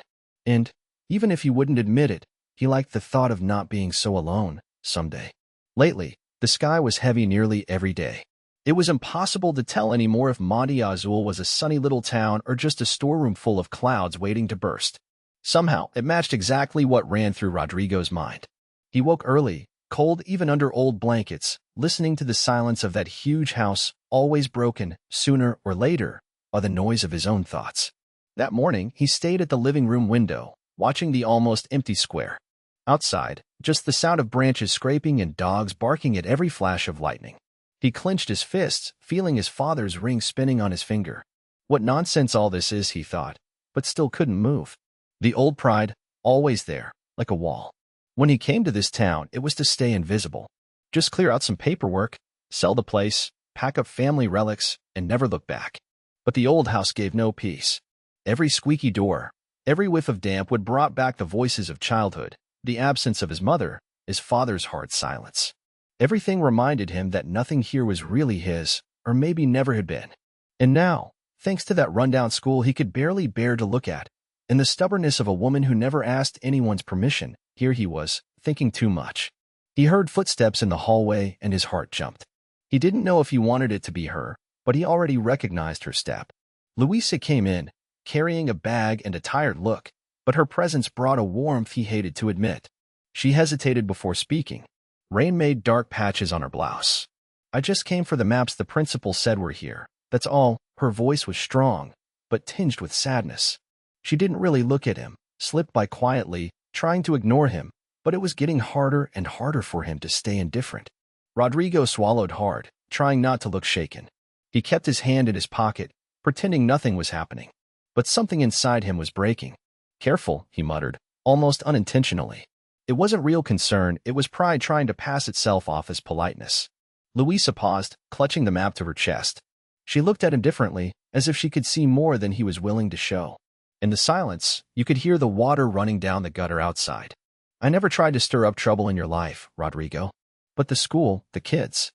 Speaker 1: And, even if he wouldn't admit it, he liked the thought of not being so alone someday. Lately, the sky was heavy nearly every day. It was impossible to tell anymore if Monte Azul was a sunny little town or just a storeroom full of clouds waiting to burst. Somehow, it matched exactly what ran through Rodrigo's mind. He woke early, cold even under old blankets, listening to the silence of that huge house, always broken, sooner or later, by the noise of his own thoughts. That morning, he stayed at the living room window, watching the almost empty square. Outside, just the sound of branches scraping and dogs barking at every flash of lightning. He clenched his fists, feeling his father's ring spinning on his finger. What nonsense all this is, he thought, but still couldn't move. The old pride, always there, like a wall. When he came to this town, it was to stay invisible. Just clear out some paperwork, sell the place, pack up family relics, and never look back. But the old house gave no peace. Every squeaky door, every whiff of damp would brought back the voices of childhood, the absence of his mother, his father's hard silence. Everything reminded him that nothing here was really his, or maybe never had been. And now, thanks to that rundown school he could barely bear to look at, and the stubbornness of a woman who never asked anyone's permission, here he was, thinking too much. He heard footsteps in the hallway and his heart jumped. He didn't know if he wanted it to be her, but he already recognized her step. Luisa came in, carrying a bag and a tired look, but her presence brought a warmth he hated to admit. She hesitated before speaking. Rain made dark patches on her blouse. "I just came for the maps the principal said were here. That's all." Her voice was strong, but tinged with sadness. She didn't really look at him, slipped by quietly, trying to ignore him, but it was getting harder and harder for him to stay indifferent. Rodrigo swallowed hard, trying not to look shaken. He kept his hand in his pocket, pretending nothing was happening. But something inside him was breaking. "Careful," he muttered, almost unintentionally. It wasn't real concern, it was pride trying to pass itself off as politeness. Luisa paused, clutching the map to her chest. She looked at him differently, as if she could see more than he was willing to show. In the silence, you could hear the water running down the gutter outside. I never tried to stir up trouble in your life, Rodrigo. But the school, the kids.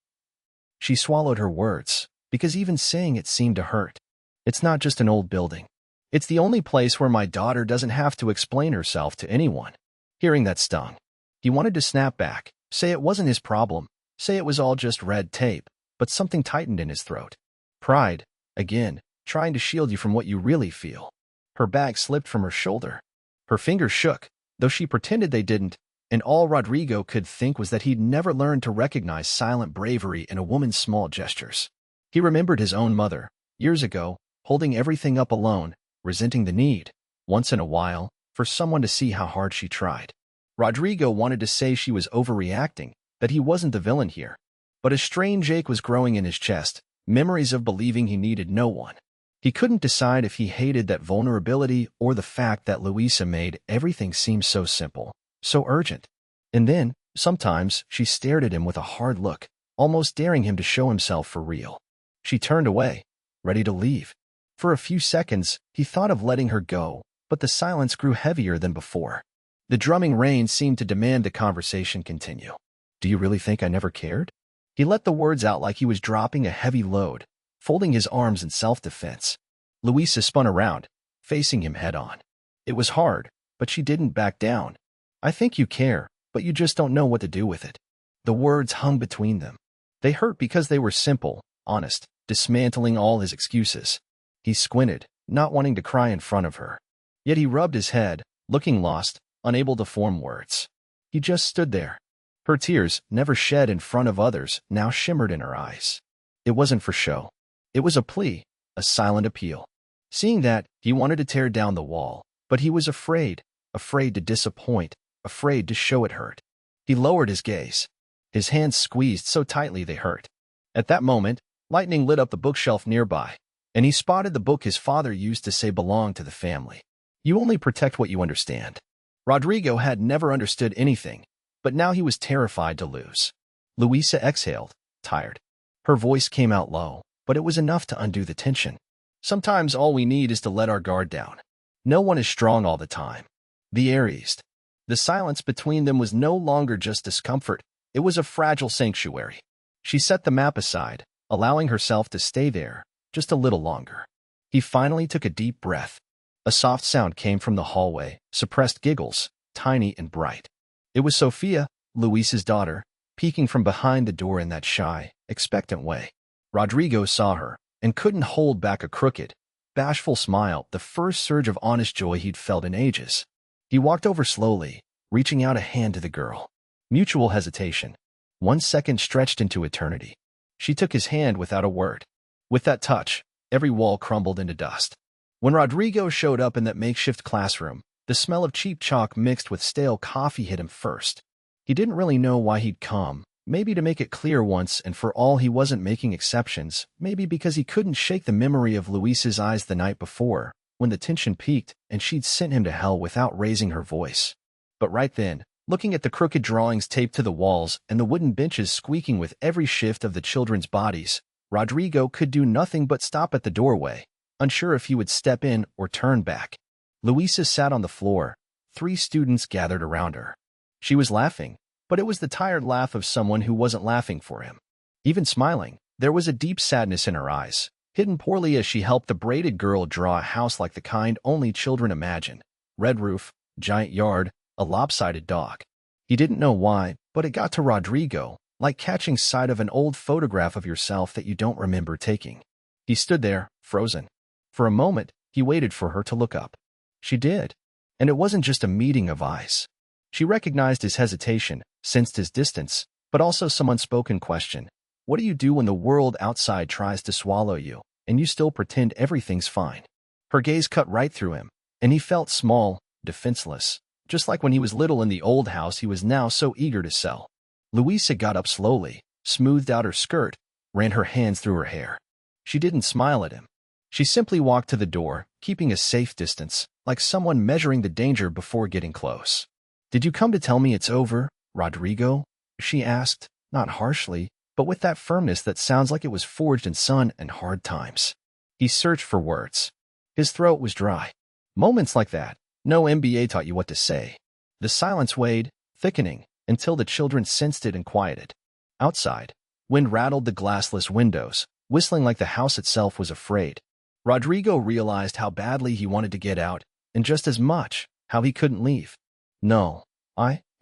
Speaker 1: She swallowed her words, because even saying it seemed to hurt. It's not just an old building. It's the only place where my daughter doesn't have to explain herself to anyone. Hearing that stung. He wanted to snap back, say it wasn't his problem, say it was all just red tape, but something tightened in his throat. Pride, again, trying to shield you from what you really feel. Her bag slipped from her shoulder. Her fingers shook, though she pretended they didn't, and all Rodrigo could think was that he'd never learned to recognize silent bravery in a woman's small gestures. He remembered his own mother, years ago, holding everything up alone, resenting the need, once in a while, for someone to see how hard she tried. Rodrigo wanted to say she was overreacting, that he wasn't the villain here. But a strange ache was growing in his chest, memories of believing he needed no one. He couldn't decide if he hated that vulnerability or the fact that Luisa made everything seem so simple, so urgent. And then, sometimes, she stared at him with a hard look, almost daring him to show himself for real. She turned away, ready to leave. For a few seconds, he thought of letting her go, but the silence grew heavier than before. The drumming rain seemed to demand the conversation continue. Do you really think I never cared? He let the words out like he was dropping a heavy load, folding his arms in self-defense. Luisa spun around, facing him head-on. It was hard, but she didn't back down. I think you care, but you just don't know what to do with it. The words hung between them. They hurt because they were simple, honest, dismantling all his excuses. He squinted, not wanting to cry in front of her. Yet he rubbed his head, looking lost, unable to form words. He just stood there. Her tears, never shed in front of others, now shimmered in her eyes. It wasn't for show. It was a plea, a silent appeal. Seeing that, he wanted to tear down the wall, but he was afraid to disappoint, afraid to show it hurt. He lowered his gaze. His hands squeezed so tightly they hurt. At that moment, lightning lit up the bookshelf nearby, and he spotted the book his father used to say belonged to the family. You only protect what you understand. Rodrigo had never understood anything, but now he was terrified to lose. Luisa exhaled, tired. Her voice came out low, but it was enough to undo the tension. Sometimes all we need is to let our guard down. No one is strong all the time. The air eased. The silence between them was no longer just discomfort, it was a fragile sanctuary. She set the map aside, allowing herself to stay there just a little longer. He finally took a deep breath. A soft sound came from the hallway, suppressed giggles, tiny and bright. It was Sophia, Luisa's daughter, peeking from behind the door in that shy, expectant way. Rodrigo saw her, and couldn't hold back a crooked, bashful smile, the first surge of honest joy he'd felt in ages. He walked over slowly, reaching out a hand to the girl. Mutual hesitation. 1 second stretched into eternity. She took his hand without a word. With that touch, every wall crumbled into dust. When Rodrigo showed up in that makeshift classroom, the smell of cheap chalk mixed with stale coffee hit him first. He didn't really know why he'd come, maybe to make it clear once and for all he wasn't making exceptions, maybe because he couldn't shake the memory of Luisa's eyes the night before, when the tension peaked and she'd sent him to hell without raising her voice. But right then, looking at the crooked drawings taped to the walls and the wooden benches squeaking with every shift of the children's bodies, Rodrigo could do nothing but stop at the doorway, unsure if he would step in or turn back. Luisa sat on the floor, 3 students gathered around her. She was laughing, but it was the tired laugh of someone who wasn't laughing for him. Even smiling, there was a deep sadness in her eyes, hidden poorly as she helped the braided girl draw a house like the kind only children imagine. Red roof, giant yard, a lopsided dog. He didn't know why, but it got to Rodrigo, like catching sight of an old photograph of yourself that you don't remember taking. He stood there, frozen. For a moment, he waited for her to look up. She did. And it wasn't just a meeting of eyes. She recognized his hesitation, sensed his distance, but also some unspoken question. What do you do when the world outside tries to swallow you, and you still pretend everything's fine? Her gaze cut right through him, and he felt small, defenseless, just like when he was little in the old house he was now so eager to sell. Luisa got up slowly, smoothed out her skirt, ran her hands through her hair. She didn't smile at him. She simply walked to the door, keeping a safe distance, like someone measuring the danger before getting close. Did you come to tell me it's over, Rodrigo? She asked, not harshly, but with that firmness that sounds like it was forged in sun and hard times. He searched for words. His throat was dry. Moments like that, no MBA taught you what to say. The silence weighed, thickening, until the children sensed it and quieted. Outside, wind rattled the glassless windows, whistling like the house itself was afraid. Rodrigo realized how badly he wanted to get out, and just as much, how he couldn't leave. No,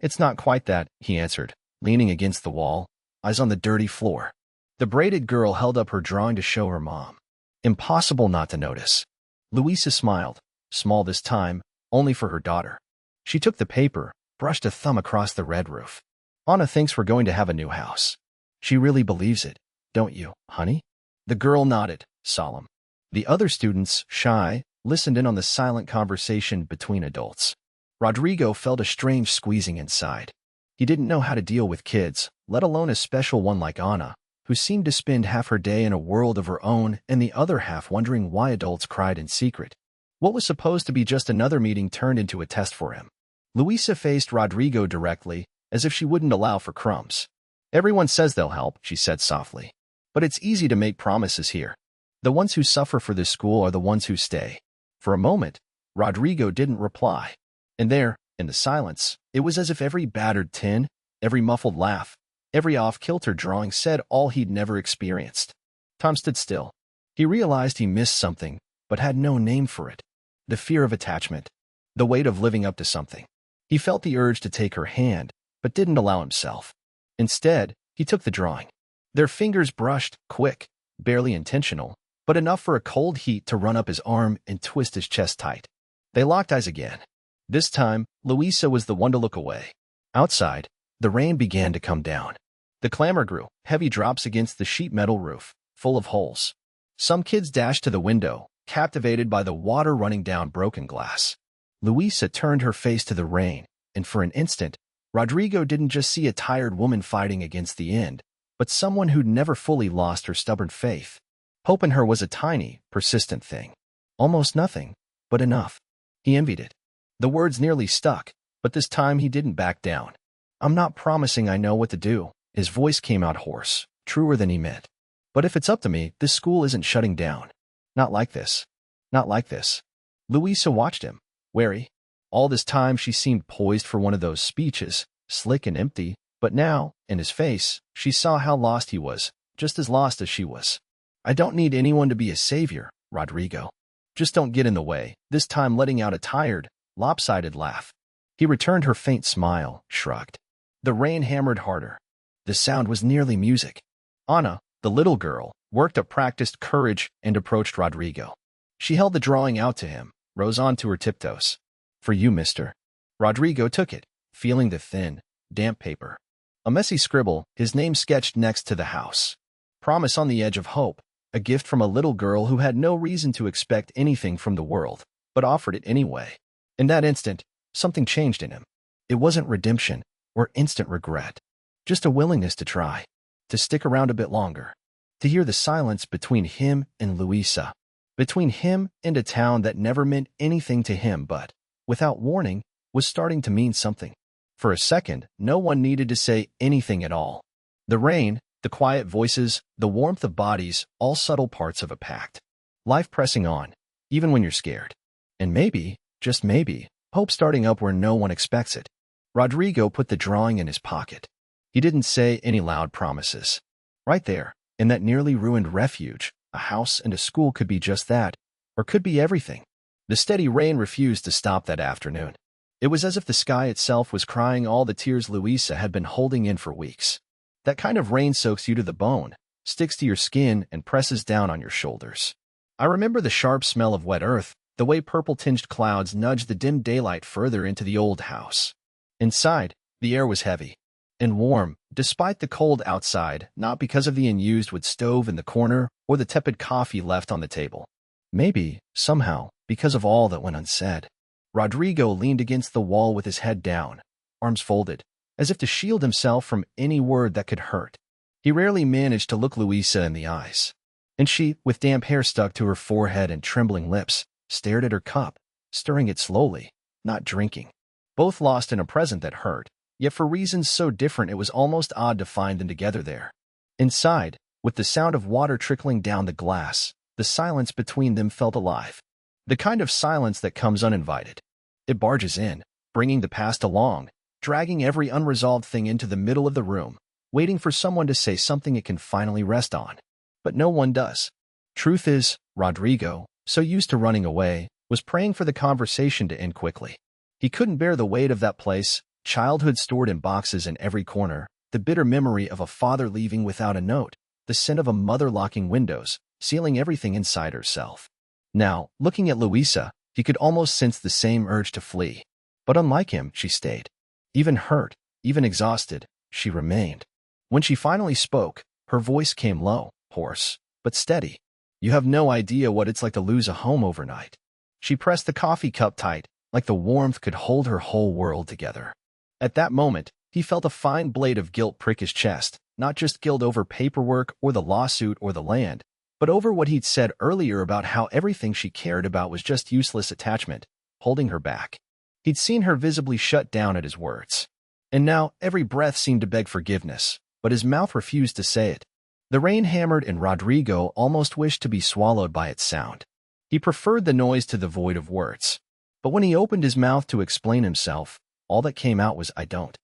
Speaker 1: it's not quite that, he answered, leaning against the wall, eyes on the dirty floor. The braided girl held up her drawing to show her mom. Impossible not to notice. Luisa smiled, small this time, only for her daughter. She took the paper, brushed a thumb across the red roof. Anna thinks we're going to have a new house. She really believes it, don't you, honey? The girl nodded, solemn. The other students, shy, listened in on the silent conversation between adults. Rodrigo felt a strange squeezing inside. He didn't know how to deal with kids, let alone a special one like Anna, who seemed to spend half her day in a world of her own and the other half wondering why adults cried in secret. What was supposed to be just another meeting turned into a test for him. Luisa faced Rodrigo directly, as if she wouldn't allow for crumbs. Everyone says they'll help, she said softly. But it's easy to make promises here. The ones who suffer for this school are the ones who stay. For a moment, Rodrigo didn't reply. And there, in the silence, it was as if every battered tin, every muffled laugh, every off-kilter drawing said all he'd never experienced. Tom stood still. He realized he missed something, but had no name for it. The fear of attachment. The weight of living up to something. He felt the urge to take her hand, but didn't allow himself. Instead, he took the drawing. Their fingers brushed, quick, barely intentional, but enough for a cold heat to run up his arm and twist his chest tight. They locked eyes again. This time, Luisa was the one to look away. Outside, the rain began to come down. The clamor grew, heavy drops against the sheet metal roof, full of holes. Some kids dashed to the window, captivated by the water running down broken glass. Luisa turned her face to the rain, and for an instant, Rodrigo didn't just see a tired woman fighting against the end, but someone who'd never fully lost her stubborn faith. Hope in her was a tiny, persistent thing. Almost nothing, but enough. He envied it. The words nearly stuck, but this time he didn't back down. I'm not promising I know what to do. His voice came out hoarse, truer than he meant. But if it's up to me, this school isn't shutting down. Not like this. Not like this. Luisa watched him, wary. All this time she seemed poised for one of those speeches, slick and empty, but now, in his face, she saw how lost he was, just as lost as she was. I don't need anyone to be a savior, Rodrigo. Just don't get in the way, this time letting out a tired, lopsided laugh. He returned her faint smile, shrugged. The rain hammered harder. The sound was nearly music. Anna, the little girl, worked up practiced courage and approached Rodrigo. She held the drawing out to him, rose onto her tiptoes. For you, mister. Rodrigo took it, feeling the thin, damp paper. A messy scribble, his name sketched next to the house. Promise on the edge of hope, a gift from a little girl who had no reason to expect anything from the world, but offered it anyway. In that instant, something changed in him. It wasn't redemption or instant regret, just a willingness to try, to stick around a bit longer, to hear the silence between him and Luisa, between him and a town that never meant anything to him but, without warning, was starting to mean something. For a second, no one needed to say anything at all. The rain, the quiet voices, the warmth of bodies, all subtle parts of a pact. Life pressing on, even when you're scared. And maybe, just maybe, hope starting up where no one expects it. Rodrigo put the drawing in his pocket. He didn't say any loud promises. Right there, in that nearly ruined refuge, a house and a school could be just that, or could be everything. The steady rain refused to stop that afternoon. It was as if the sky itself was crying all the tears Luisa had been holding in for weeks. That kind of rain soaks you to the bone, sticks to your skin, and presses down on your shoulders. I remember the sharp smell of wet earth, the way purple-tinged clouds nudged the dim daylight further into the old house. Inside, the air was heavy and warm, despite the cold outside, not because of the unused wood stove in the corner or the tepid coffee left on the table. Maybe, somehow, because of all that went unsaid. Rodrigo leaned against the wall with his head down, arms folded, as if to shield himself from any word that could hurt. He rarely managed to look Luisa in the eyes. And she, with damp hair stuck to her forehead and trembling lips, stared at her cup, stirring it slowly, not drinking. Both lost in a present that hurt, yet for reasons so different it was almost odd to find them together there. Inside, with the sound of water trickling down the glass, the silence between them felt alive. The kind of silence that comes uninvited. It barges in, bringing the past along, dragging every unresolved thing into the middle of the room, waiting for someone to say something it can finally rest on. But no one does. Truth is, Rodrigo, so used to running away, was praying for the conversation to end quickly. He couldn't bear the weight of that place, childhood stored in boxes in every corner, the bitter memory of a father leaving without a note, the scent of a mother locking windows, sealing everything inside herself. Now, looking at Luisa, he could almost sense the same urge to flee. But unlike him, she stayed. Even hurt, even exhausted, she remained. When she finally spoke, her voice came low, hoarse, but steady. You have no idea what it's like to lose a home overnight. She pressed the coffee cup tight, like the warmth could hold her whole world together. At that moment, he felt a fine blade of guilt prick his chest, not just guilt over paperwork or the lawsuit or the land, but over what he'd said earlier about how everything she cared about was just useless attachment, holding her back. He'd seen her visibly shut down at his words. And now every breath seemed to beg forgiveness, but his mouth refused to say it. The rain hammered and Rodrigo almost wished to be swallowed by its sound. He preferred the noise to the void of words. But when he opened his mouth to explain himself, all that came out was "I don't."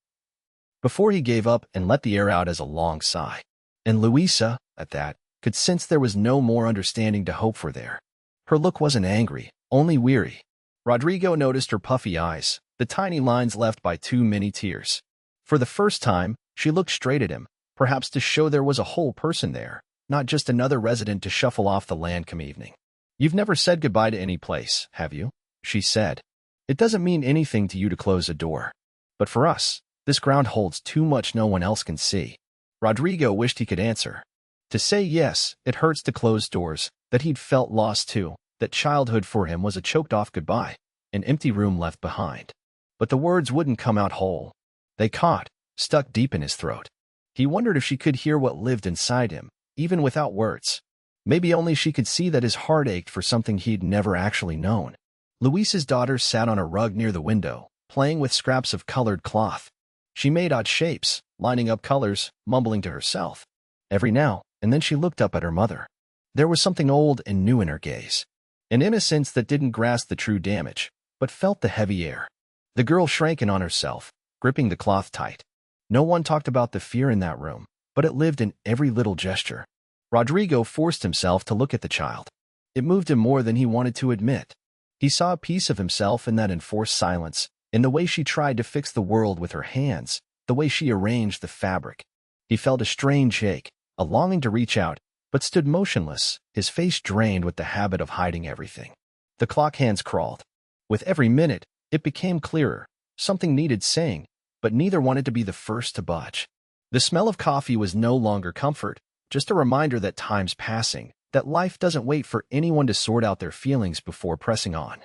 Speaker 1: Before he gave up and let the air out as a long sigh. And Luisa, at that, could sense there was no more understanding to hope for there. Her look wasn't angry, only weary. Rodrigo noticed her puffy eyes, the tiny lines left by too many tears. For the first time, she looked straight at him, perhaps to show there was a whole person there, not just another resident to shuffle off the land come evening. "You've never said goodbye to any place, have you?" she said. "It doesn't mean anything to you to close a door. But for us, this ground holds too much no one else can see." Rodrigo wished he could answer. To say yes, it hurts to close doors, that he'd felt lost too, that childhood for him was a choked-off goodbye, an empty room left behind. But the words wouldn't come out whole. They caught, stuck deep in his throat. He wondered if she could hear what lived inside him, even without words. Maybe only she could see that his heart ached for something he'd never actually known. Luisa's daughter sat on a rug near the window, playing with scraps of colored cloth. She made odd shapes, lining up colors, mumbling to herself. Every now and then she looked up at her mother. There was something old and new in her gaze. An innocence that didn't grasp the true damage, but felt the heavy air. The girl shrank in on herself, gripping the cloth tight. No one talked about the fear in that room, but it lived in every little gesture. Rodrigo forced himself to look at the child. It moved him more than he wanted to admit. He saw a piece of himself in that enforced silence, in the way she tried to fix the world with her hands, the way she arranged the fabric. He felt a strange ache, a longing to reach out, but stood motionless, his face drained with the habit of hiding everything. The clock hands crawled. With every minute, it became clearer. Something needed saying, but neither wanted to be the first to budge. The smell of coffee was no longer comfort, just a reminder that time's passing, that life doesn't wait for anyone to sort out their feelings before pressing on.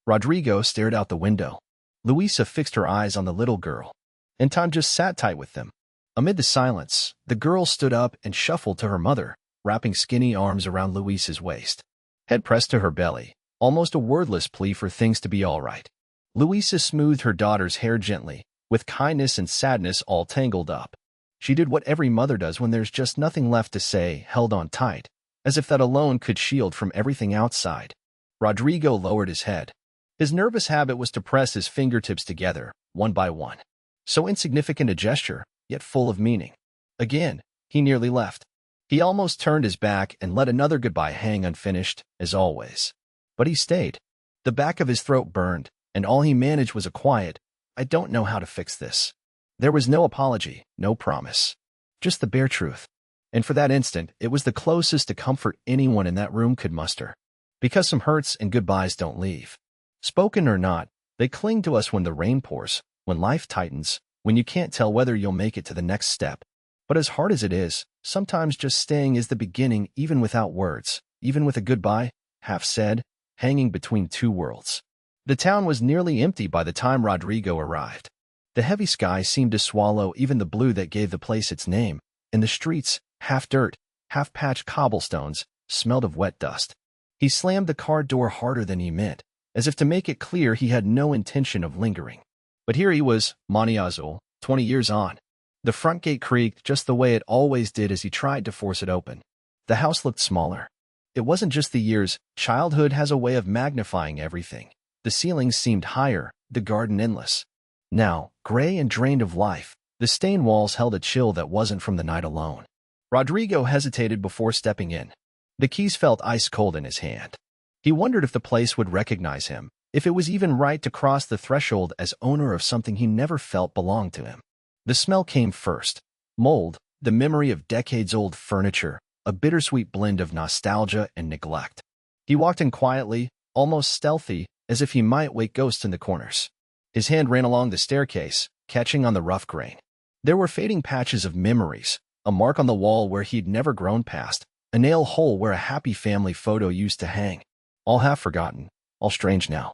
Speaker 1: Rodrigo stared out the window. Luisa fixed her eyes on the little girl, and time just sat tight with them. Amid the silence, the girl stood up and shuffled to her mother, wrapping skinny arms around Luisa's waist. Head pressed to her belly, almost a wordless plea for things to be all right. Luisa smoothed her daughter's hair gently, with kindness and sadness all tangled up. She did what every mother does when there's just nothing left to say, held on tight, as if that alone could shield from everything outside. Rodrigo lowered his head. His nervous habit was to press his fingertips together, one by one. So insignificant a gesture, yet full of meaning. Again, he nearly left. He almost turned his back and let another goodbye hang unfinished, as always. But he stayed. The back of his throat burned, and all he managed was a quiet, "I don't know how to fix this." There was no apology, no promise. Just the bare truth. And for that instant, it was the closest to comfort anyone in that room could muster. Because some hurts and goodbyes don't leave. Spoken or not, they cling to us when the rain pours, when life tightens, when you can't tell whether you'll make it to the next step. But as hard as it is, sometimes just staying is the beginning even without words, even with a goodbye, half said, hanging between two worlds. The town was nearly empty by the time Rodrigo arrived. The heavy sky seemed to swallow even the blue that gave the place its name, and the streets, half dirt, half patched cobblestones, smelled of wet dust. He slammed the car door harder than he meant, as if to make it clear he had no intention of lingering. But here he was, Monte Azul, 20 years on. The front gate creaked just the way it always did as he tried to force it open. The house looked smaller. It wasn't just the years. Childhood has a way of magnifying everything. The ceilings seemed higher, the garden endless. Now, gray and drained of life, the stained walls held a chill that wasn't from the night alone. Rodrigo hesitated before stepping in. The keys felt ice-cold in his hand. He wondered if the place would recognize him, if it was even right to cross the threshold as owner of something he never felt belonged to him. The smell came first. Mold, the memory of decades-old furniture, a bittersweet blend of nostalgia and neglect. He walked in quietly, almost stealthy, as if he might wake ghosts in the corners. His hand ran along the staircase, catching on the rough grain. There were fading patches of memories, a mark on the wall where he'd never grown past, a nail hole where a happy family photo used to hang. All half forgotten, all strange now.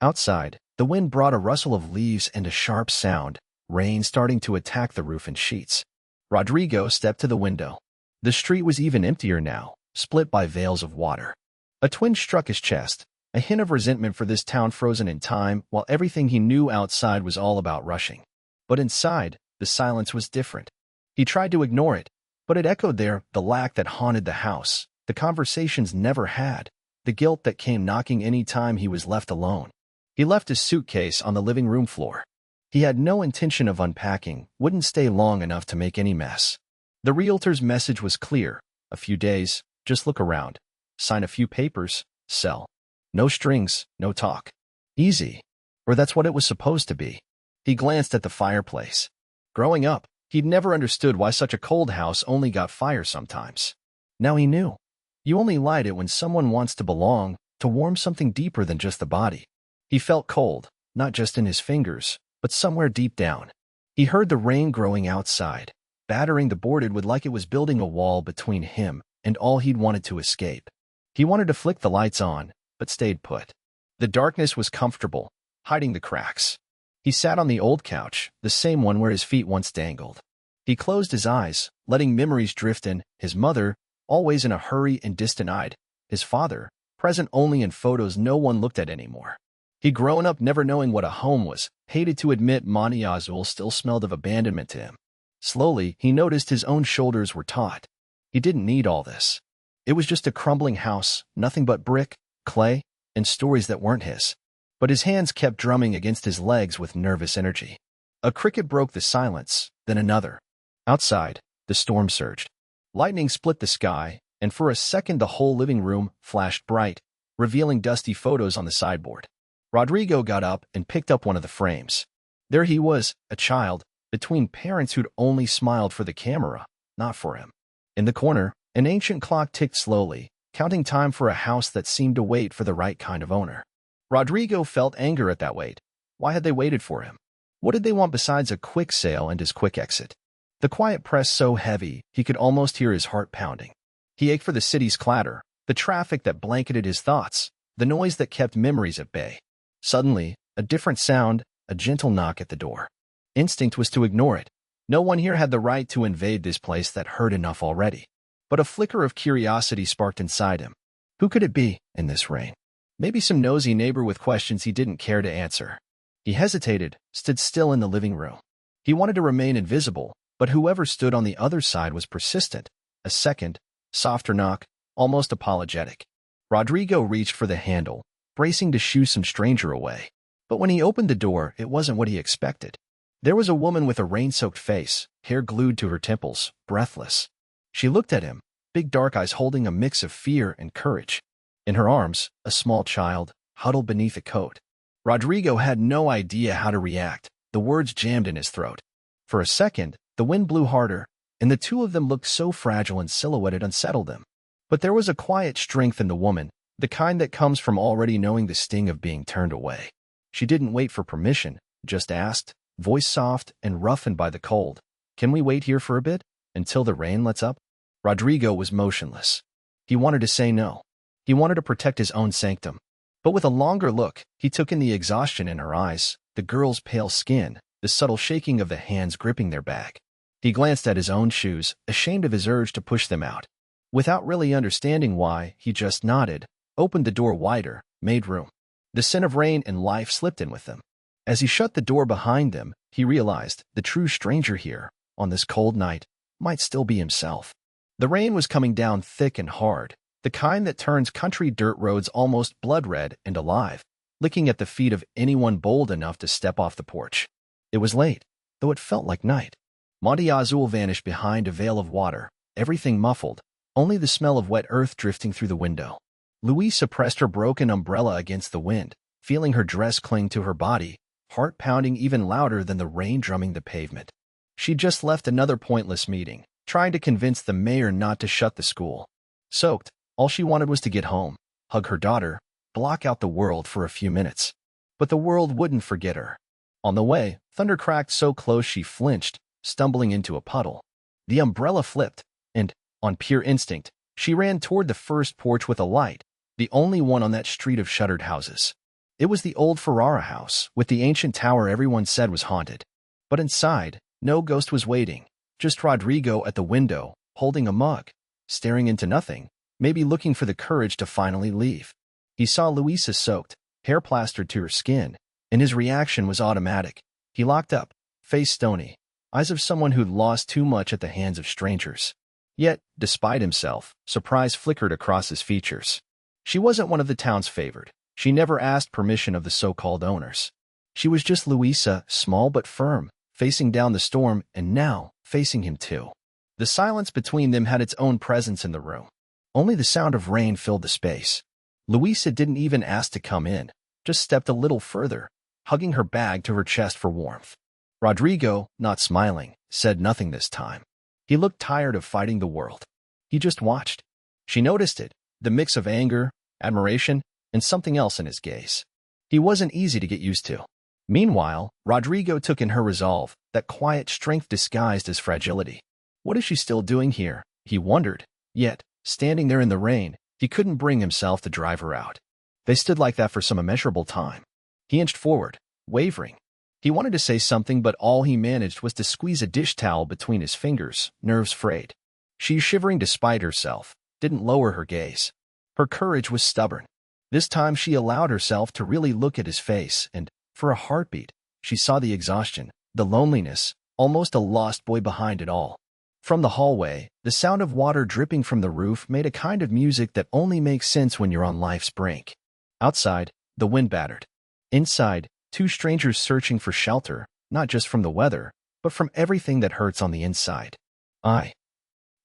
Speaker 1: Outside, the wind brought a rustle of leaves and a sharp sound, rain starting to attack the roof in sheets. Rodrigo stepped to the window. The street was even emptier now, split by veils of water. A twinge struck his chest, a hint of resentment for this town frozen in time while everything he knew outside was all about rushing. But inside, the silence was different. He tried to ignore it, but it echoed there, the lack that haunted the house, the conversations never had, the guilt that came knocking any time he was left alone. He left his suitcase on the living room floor. He had no intention of unpacking, wouldn't stay long enough to make any mess. The realtor's message was clear. A few days, just look around. Sign a few papers, sell. No strings, no talk. Easy. Or that's what it was supposed to be. He glanced at the fireplace. Growing up, he'd never understood why such a cold house only got fire sometimes. Now he knew. You only light it when someone wants to belong, to warm something deeper than just the body. He felt cold, not just in his fingers, but somewhere deep down. He heard the rain growing outside, battering the boarded wood like it was building a wall between him and all he'd wanted to escape. He wanted to flick the lights on, but stayed put. The darkness was comfortable, hiding the cracks. He sat on the old couch, the same one where his feet once dangled. He closed his eyes, letting memories drift in, his mother, always in a hurry and distant-eyed, his father, present only in photos no one looked at anymore. He'd grown up never knowing what a home was, hated to admit Monte Azul still smelled of abandonment to him. Slowly, he noticed his own shoulders were taut. He didn't need all this. It was just a crumbling house, nothing but brick, clay, and stories that weren't his. But his hands kept drumming against his legs with nervous energy. A cricket broke the silence, then another. Outside, the storm surged. Lightning split the sky, and for a second the whole living room flashed bright, revealing dusty photos on the sideboard. Rodrigo got up and picked up one of the frames. There he was, a child, between parents who'd only smiled for the camera, not for him. In the corner, an ancient clock ticked slowly, counting time for a house that seemed to wait for the right kind of owner. Rodrigo felt anger at that wait. Why had they waited for him? What did they want besides a quick sale and his quick exit? The quiet pressed so heavy he could almost hear his heart pounding. He ached for the city's clatter, the traffic that blanketed his thoughts, the noise that kept memories at bay. Suddenly, a different sound, a gentle knock at the door. Instinct was to ignore it. No one here had the right to invade this place that hurt enough already. But a flicker of curiosity sparked inside him. Who could it be, in this rain? Maybe some nosy neighbor with questions he didn't care to answer. He hesitated, stood still in the living room. He wanted to remain invisible, but whoever stood on the other side was persistent. A second, softer knock, almost apologetic. Rodrigo reached for the handle, bracing to shoo some stranger away. But when he opened the door, it wasn't what he expected. There was a woman with a rain-soaked face, hair glued to her temples, breathless. She looked at him, big dark eyes holding a mix of fear and courage. In her arms, a small child, huddled beneath a coat. Rodrigo had no idea how to react. The words jammed in his throat. For a second, the wind blew harder, and the two of them looked so fragile and silhouetted unsettled him. But there was a quiet strength in the woman, the kind that comes from already knowing the sting of being turned away. She didn't wait for permission, just asked, voice soft and roughened by the cold. "Can we wait here for a bit, until the rain lets up?" Rodrigo was motionless. He wanted to say no. He wanted to protect his own sanctum. But with a longer look, he took in the exhaustion in her eyes, the girl's pale skin, the subtle shaking of the hands gripping their bag. He glanced at his own shoes, ashamed of his urge to push them out. Without really understanding why, he just nodded, opened the door wider, made room. The scent of rain and life slipped in with them. As he shut the door behind them, he realized the true stranger here, on this cold night, might still be himself. The rain was coming down thick and hard, the kind that turns country dirt roads almost blood red and alive, licking at the feet of anyone bold enough to step off the porch. It was late, though it felt like night. Monte Azul vanished behind a veil of water, everything muffled, only the smell of wet earth drifting through the window. Louisa pressed her broken umbrella against the wind, feeling her dress cling to her body, heart pounding even louder than the rain drumming the pavement. She'd just left another pointless meeting, trying to convince the mayor not to shut the school. Soaked, all she wanted was to get home, hug her daughter, block out the world for a few minutes. But the world wouldn't forget her. On the way, thunder cracked so close she flinched, stumbling into a puddle. The umbrella flipped, and, on pure instinct, she ran toward the first porch with a light, the only one on that street of shuttered houses. It was the old Ferrara house, with the ancient tower everyone said was haunted. But inside, no ghost was waiting, just Rodrigo at the window, holding a mug, staring into nothing, maybe looking for the courage to finally leave. He saw Louisa soaked, hair plastered to her skin, and his reaction was automatic. He locked up, face stony, eyes of someone who'd lost too much at the hands of strangers. Yet, despite himself, surprise flickered across his features. She wasn't one of the town's favored. She never asked permission of the so-called owners. She was just Louisa, small but firm, facing down the storm and now facing him too. The silence between them had its own presence in the room. Only the sound of rain filled the space. Louisa didn't even ask to come in, just stepped a little further, hugging her bag to her chest for warmth. Rodrigo, not smiling, said nothing this time. He looked tired of fighting the world. He just watched. She noticed it, the mix of anger, admiration, and something else in his gaze. He wasn't easy to get used to. Meanwhile, Rodrigo took in her resolve, that quiet strength disguised as fragility. What is she still doing here? He wondered. Yet, standing there in the rain, he couldn't bring himself to drive her out. They stood like that for some immeasurable time. He inched forward, wavering. He wanted to say something, but all he managed was to squeeze a dish towel between his fingers, nerves frayed. She, shivering despite herself, didn't lower her gaze. Her courage was stubborn. This time she allowed herself to really look at his face, and, for a heartbeat, she saw the exhaustion, the loneliness, almost a lost boy behind it all. From the hallway, the sound of water dripping from the roof made a kind of music that only makes sense when you're on life's brink. Outside, the wind battered. Inside, two strangers searching for shelter, not just from the weather, but from everything that hurts on the inside.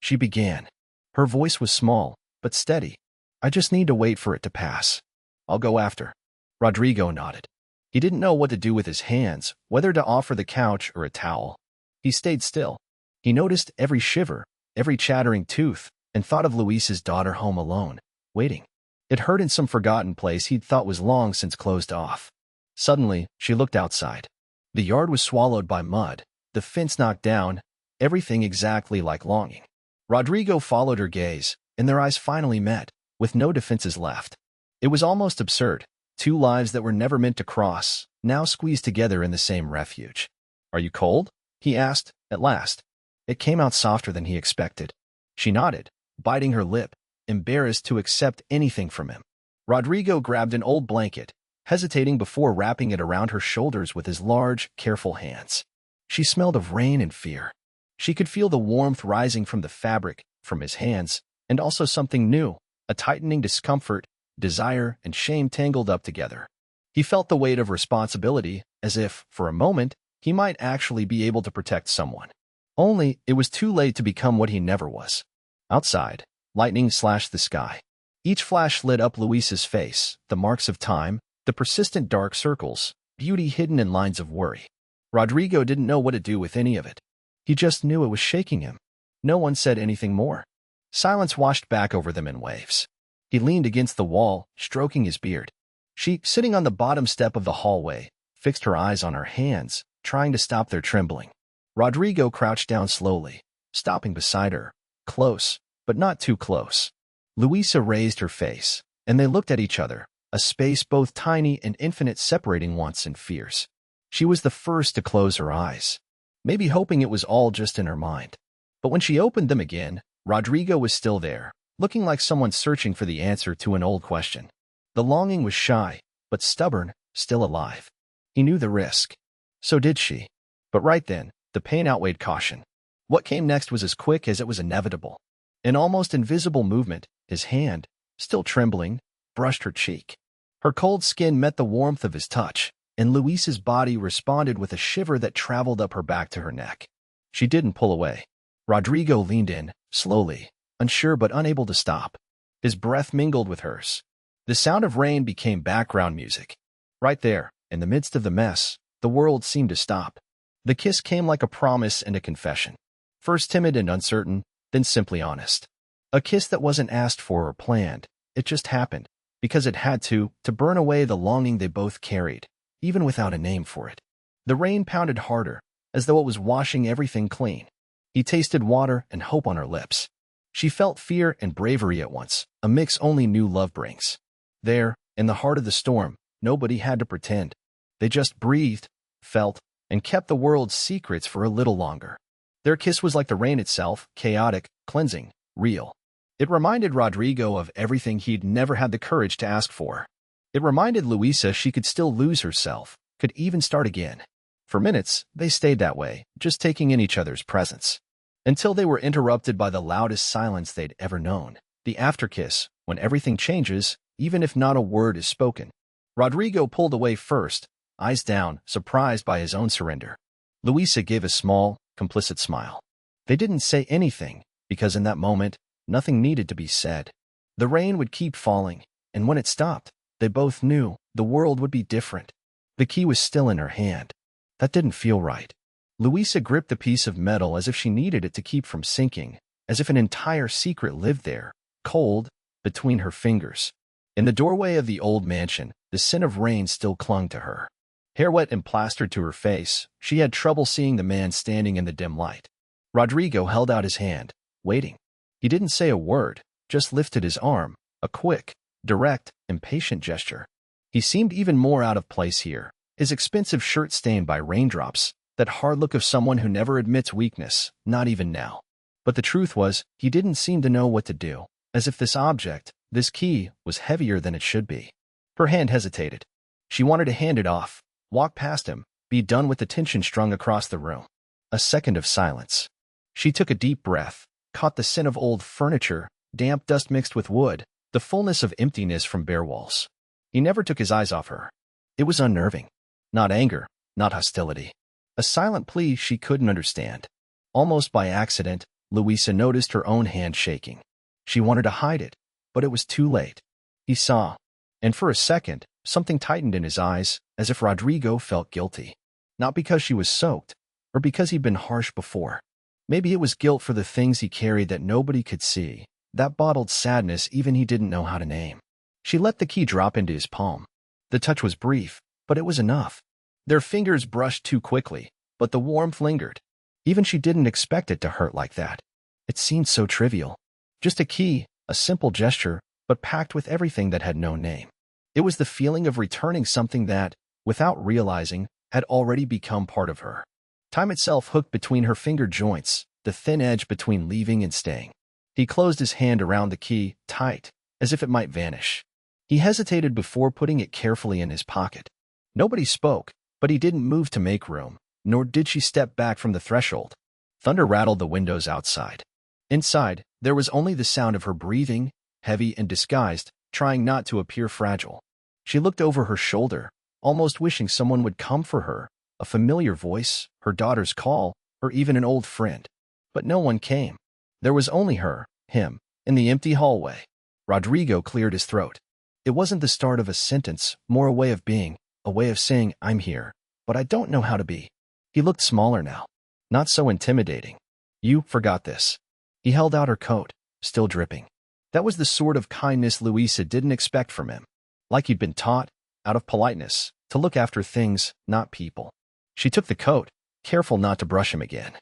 Speaker 1: She began. Her voice was small, but steady. I just need to wait for it to pass. I'll go after. Rodrigo nodded. He didn't know what to do with his hands, whether to offer the couch or a towel. He stayed still. He noticed every shiver, every chattering tooth, and thought of Luisa's daughter home alone, waiting. It hurt in some forgotten place he'd thought was long since closed off. Suddenly, she looked outside. The yard was swallowed by mud, the fence knocked down, everything exactly like longing. Rodrigo followed her gaze, and their eyes finally met, with no defenses left. It was almost absurd. Two lives that were never meant to cross, now squeezed together in the same refuge. Are you cold? He asked, at last. It came out softer than he expected. She nodded, biting her lip, embarrassed to accept anything from him. Rodrigo grabbed an old blanket, hesitating before wrapping it around her shoulders with his large, careful hands. She smelled of rain and fear. She could feel the warmth rising from the fabric, from his hands, and also something new, a tightening discomfort, desire, and shame tangled up together. He felt the weight of responsibility, as if, for a moment, he might actually be able to protect someone. Only, it was too late to become what he never was. Outside, lightning slashed the sky. Each flash lit up Luisa's face, the marks of time, the persistent dark circles, beauty hidden in lines of worry. Rodrigo didn't know what to do with any of it. He just knew it was shaking him. No one said anything more. Silence washed back over them in waves. He leaned against the wall, stroking his beard. She, sitting on the bottom step of the hallway, fixed her eyes on her hands, trying to stop their trembling. Rodrigo crouched down slowly, stopping beside her, close, but not too close. Louisa raised her face, and they looked at each other, a space both tiny and infinite separating wants and fears. She was the first to close her eyes, maybe hoping it was all just in her mind. But when she opened them again, Rodrigo was still there, looking like someone searching for the answer to an old question. The longing was shy, but stubborn, still alive. He knew the risk. So did she. But right then, the pain outweighed caution. What came next was as quick as it was inevitable. An almost invisible movement, his hand, still trembling, brushed her cheek. Her cold skin met the warmth of his touch, and Luisa's body responded with a shiver that traveled up her back to her neck. She didn't pull away. Rodrigo leaned in, slowly, unsure but unable to stop. His breath mingled with hers. The sound of rain became background music. Right there, in the midst of the mess, the world seemed to stop. The kiss came like a promise and a confession. First timid and uncertain, then simply honest. A kiss that wasn't asked for or planned. It just happened, because it had to burn away the longing they both carried, even without a name for it. The rain pounded harder, as though it was washing everything clean. He tasted water and hope on her lips. She felt fear and bravery at once, a mix only new love brings. There, in the heart of the storm, nobody had to pretend. They just breathed, felt, and kept the world's secrets for a little longer. Their kiss was like the rain itself, chaotic, cleansing, real. It reminded Rodrigo of everything he'd never had the courage to ask for. It reminded Luisa she could still lose herself, could even start again. For minutes, they stayed that way, just taking in each other's presence. Until they were interrupted by the loudest silence they'd ever known. The afterkiss, when everything changes, even if not a word is spoken. Rodrigo pulled away first, eyes down, surprised by his own surrender. Luisa gave a small, complicit smile. They didn't say anything, because in that moment, nothing needed to be said. The rain would keep falling, and when it stopped, they both knew the world would be different. The key was still in her hand. That didn't feel right. Luisa gripped the piece of metal as if she needed it to keep from sinking, as if an entire secret lived there, cold, between her fingers. In the doorway of the old mansion, the scent of rain still clung to her. Hair wet and plastered to her face, she had trouble seeing the man standing in the dim light. Rodrigo held out his hand, waiting. He didn't say a word, just lifted his arm, a quick, direct, impatient gesture. He seemed even more out of place here, his expensive shirt stained by raindrops, that hard look of someone who never admits weakness, not even now. But the truth was, he didn't seem to know what to do, as if this object, this key, was heavier than it should be. Her hand hesitated. She wanted to hand it off, walk past him, be done with the tension strung across the room. A second of silence. She took a deep breath, caught the scent of old furniture, damp dust mixed with wood, the fullness of emptiness from bare walls. He never took his eyes off her. It was unnerving. Not anger, not hostility. A silent plea she couldn't understand. Almost by accident, Luisa noticed her own hand shaking. She wanted to hide it, but it was too late. He saw, and for a second, something tightened in his eyes, as if Rodrigo felt guilty. Not because she was soaked, or because he'd been harsh before. Maybe it was guilt for the things he carried that nobody could see, that bottled sadness even he didn't know how to name. She let the key drop into his palm. The touch was brief, but it was enough. Their fingers brushed too quickly, but the warmth lingered. Even she didn't expect it to hurt like that. It seemed so trivial. Just a key, a simple gesture, but packed with everything that had no name. It was the feeling of returning something that, without realizing, had already become part of her. Time itself hooked between her finger joints, the thin edge between leaving and staying. He closed his hand around the key, tight, as if it might vanish. He hesitated before putting it carefully in his pocket. Nobody spoke, but he didn't move to make room, nor did she step back from the threshold. Thunder rattled the windows outside. Inside, there was only the sound of her breathing, heavy and disguised, trying not to appear fragile. She looked over her shoulder, almost wishing someone would come for her, a familiar voice, her daughter's call, or even an old friend. But no one came. There was only her, him, in the empty hallway. Rodrigo cleared his throat. It wasn't the start of a sentence, more a way of being, a way of saying, I'm here, but I don't know how to be. He looked smaller now, not so intimidating. You forgot this. He held out her coat, still dripping. That was the sort of kindness Luisa didn't expect from him. Like he'd been taught, out of politeness, to look after things, not people. She took the coat, careful not to brush him again.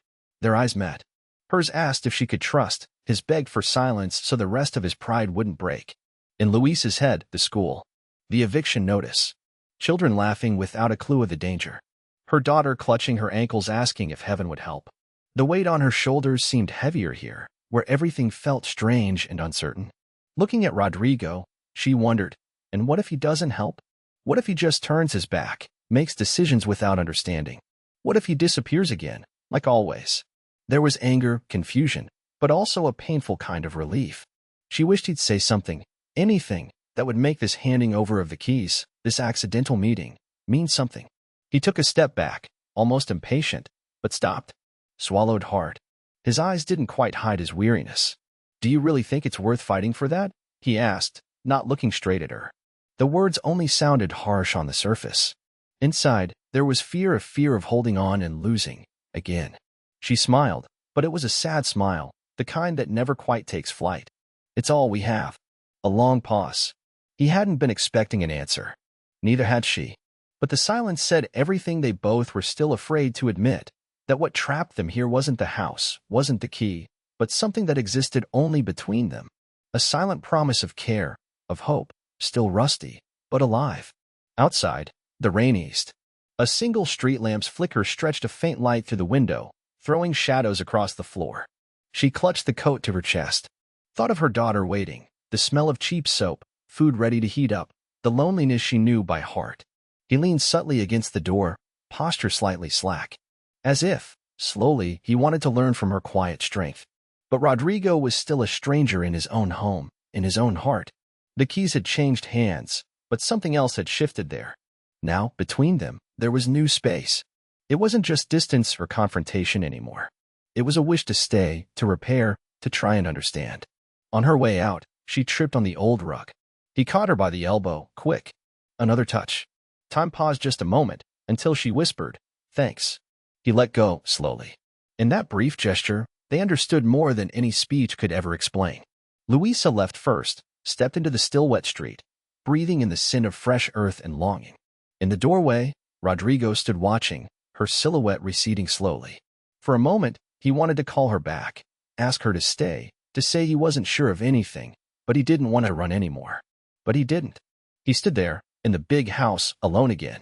Speaker 1: Their eyes met. Hers asked if she could trust, his begged for silence so the rest of his pride wouldn't break. In Luisa's head, the school. The eviction notice. Children laughing without a clue of the danger. Her daughter clutching her ankles asking if heaven would help. The weight on her shoulders seemed heavier here, where everything felt strange and uncertain. Looking at Rodrigo, she wondered, and what if he doesn't help? What if he just turns his back, makes decisions without understanding? What if he disappears again, like always? There was anger, confusion, but also a painful kind of relief. She wished he'd say something, anything, that would make this handing over of the keys, this accidental meeting, means something. He took a step back, almost impatient, but stopped. Swallowed hard. His eyes didn't quite hide his weariness. "Do you really think it's worth fighting for that?" he asked, not looking straight at her. The words only sounded harsh on the surface. Inside, there was fear of holding on and losing, again. She smiled, but it was a sad smile, the kind that never quite takes flight. "It's all we have." A long pause. He hadn't been expecting an answer. Neither had she. But the silence said everything they both were still afraid to admit, that what trapped them here wasn't the house, wasn't the key, but something that existed only between them. A silent promise of care, of hope, still rusty, but alive. Outside, the rain eased. A single street lamp's flicker stretched a faint light through the window, throwing shadows across the floor. She clutched the coat to her chest. Thought of her daughter waiting, the smell of cheap soap, food ready to heat up, the loneliness she knew by heart. He leaned subtly against the door, posture slightly slack. As if, slowly, he wanted to learn from her quiet strength. But Rodrigo was still a stranger in his own home, in his own heart. The keys had changed hands, but something else had shifted there. Now, between them, there was new space. It wasn't just distance or confrontation anymore. It was a wish to stay, to repair, to try and understand. On her way out, she tripped on the old rug. He caught her by the elbow, quick. Another touch. Time paused just a moment, until she whispered, "Thanks." He let go, slowly. In that brief gesture, they understood more than any speech could ever explain. Louisa left first, stepped into the still wet street, breathing in the scent of fresh earth and longing. In the doorway, Rodrigo stood watching, her silhouette receding slowly. For a moment, he wanted to call her back, ask her to stay, to say he wasn't sure of anything, but he didn't want to run anymore. But he didn't. He stood there, in the big house, alone again.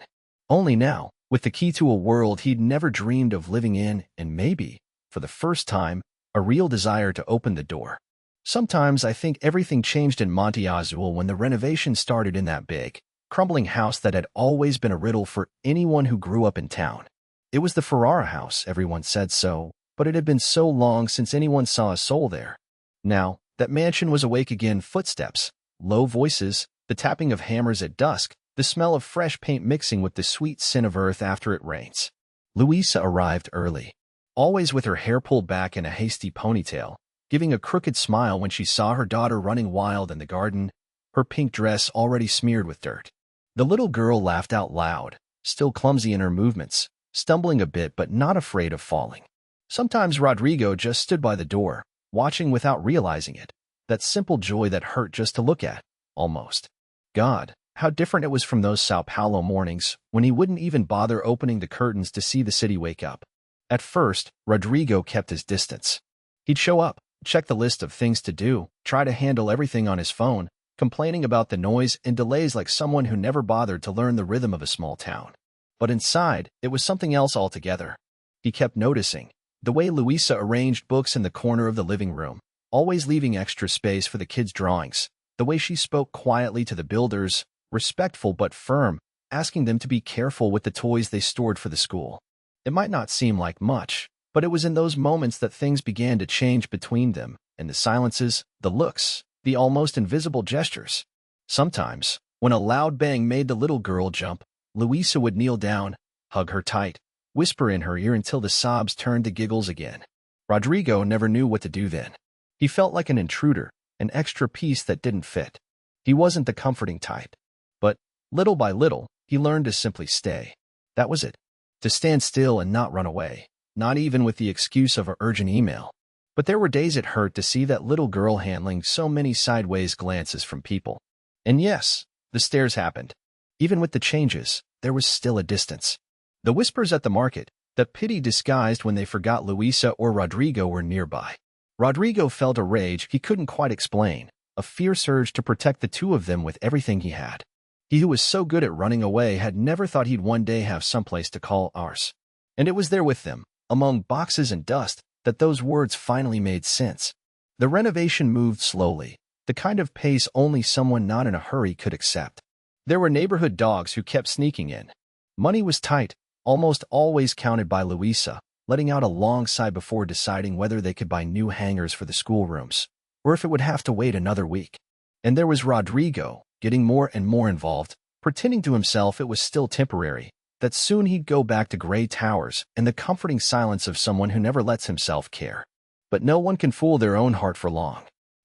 Speaker 1: Only now, with the key to a world he'd never dreamed of living in, and maybe, for the first time, a real desire to open the door. Sometimes I think everything changed in Monte Azul when the renovation started in that big, crumbling house that had always been a riddle for anyone who grew up in town. It was the Ferrara house, everyone said so, but it had been so long since anyone saw a soul there. Now, that mansion was awake again, footsteps, low voices, the tapping of hammers at dusk, the smell of fresh paint mixing with the sweet scent of earth after it rains. Louisa arrived early, always with her hair pulled back in a hasty ponytail, giving a crooked smile when she saw her daughter running wild in the garden, her pink dress already smeared with dirt. The little girl laughed out loud, still clumsy in her movements, stumbling a bit but not afraid of falling. Sometimes Rodrigo just stood by the door, watching without realizing it, that simple joy that hurt just to look at, almost. God, how different it was from those Sao Paulo mornings when he wouldn't even bother opening the curtains to see the city wake up. At first, Rodrigo kept his distance. He'd show up, check the list of things to do, try to handle everything on his phone, complaining about the noise and delays like someone who never bothered to learn the rhythm of a small town. But inside, it was something else altogether. He kept noticing the way Louisa arranged books in the corner of the living room, always leaving extra space for the kids' drawings, the way she spoke quietly to the builders, respectful but firm, asking them to be careful with the toys they stored for the school. It might not seem like much, but it was in those moments that things began to change between them, in the silences, the looks, the almost invisible gestures. Sometimes, when a loud bang made the little girl jump, Louisa would kneel down, hug her tight, whisper in her ear until the sobs turned to giggles again. Rodrigo never knew what to do then. He felt like an intruder, an extra piece that didn't fit. He wasn't the comforting type. But, little by little, he learned to simply stay. That was it. To stand still and not run away, not even with the excuse of an urgent email. But there were days it hurt to see that little girl handling so many sideways glances from people. And yes, the stares happened. Even with the changes, there was still a distance. The whispers at the market, the pity disguised when they forgot Louisa or Rodrigo were nearby. Rodrigo felt a rage he couldn't quite explain, a fierce urge to protect the two of them with everything he had. He who was so good at running away had never thought he'd one day have someplace to call ours. And it was there with them, among boxes and dust, that those words finally made sense. The renovation moved slowly, the kind of pace only someone not in a hurry could accept. There were neighborhood dogs who kept sneaking in. Money was tight, almost always counted by Louisa, letting out a long sigh before deciding whether they could buy new hangers for the schoolrooms, or if it would have to wait another week. And there was Rodrigo, getting more and more involved, pretending to himself it was still temporary, that soon he'd go back to gray towers and the comforting silence of someone who never lets himself care. But no one can fool their own heart for long.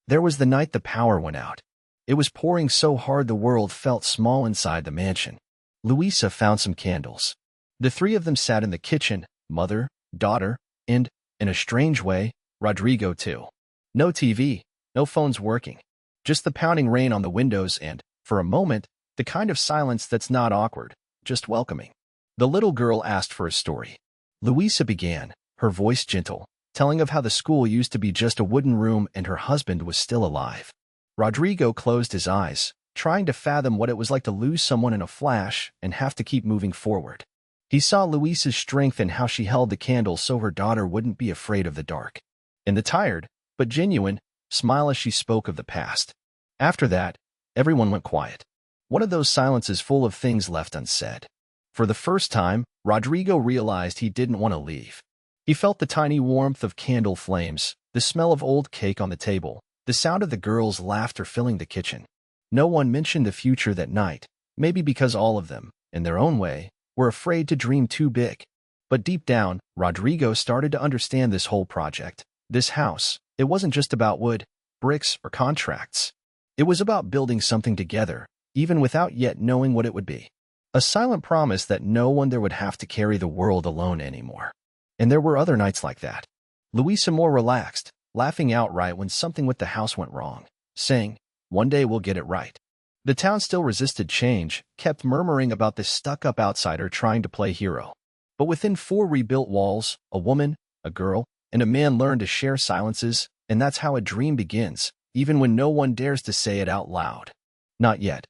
Speaker 1: There was the night the power went out. It was pouring so hard the world felt small inside the mansion. Louisa found some candles. The three of them sat in the kitchen, mother, daughter, and, in a strange way, Rodrigo too. No TV, no phones working. Just the pounding rain on the windows and, for a moment, the kind of silence that's not awkward, just welcoming. The little girl asked for a story. Louisa began, her voice gentle, telling of how the school used to be just a wooden room and her husband was still alive. Rodrigo closed his eyes, trying to fathom what it was like to lose someone in a flash and have to keep moving forward. He saw Louisa's strength and how she held the candle so her daughter wouldn't be afraid of the dark. And the tired, but genuine, smile as she spoke of the past. After that, everyone went quiet. One of those silences full of things left unsaid. For the first time, Rodrigo realized he didn't want to leave. He felt the tiny warmth of candle flames, the smell of old cake on the table, the sound of the girls' laughter filling the kitchen. No one mentioned the future that night, maybe because all of them, in their own way, were afraid to dream too big. But deep down, Rodrigo started to understand this whole project. This house, it wasn't just about wood, bricks, or contracts. It was about building something together, even without yet knowing what it would be. A silent promise that no one there would have to carry the world alone anymore. And there were other nights like that. Louisa more relaxed, laughing outright when something with the house went wrong, saying, "One day we'll get it right." The town still resisted change, kept murmuring about this stuck-up outsider trying to play hero. But within 4 rebuilt walls, a woman, a girl, and a man learned to share silences, and that's how a dream begins, even when no one dares to say it out loud. Not yet.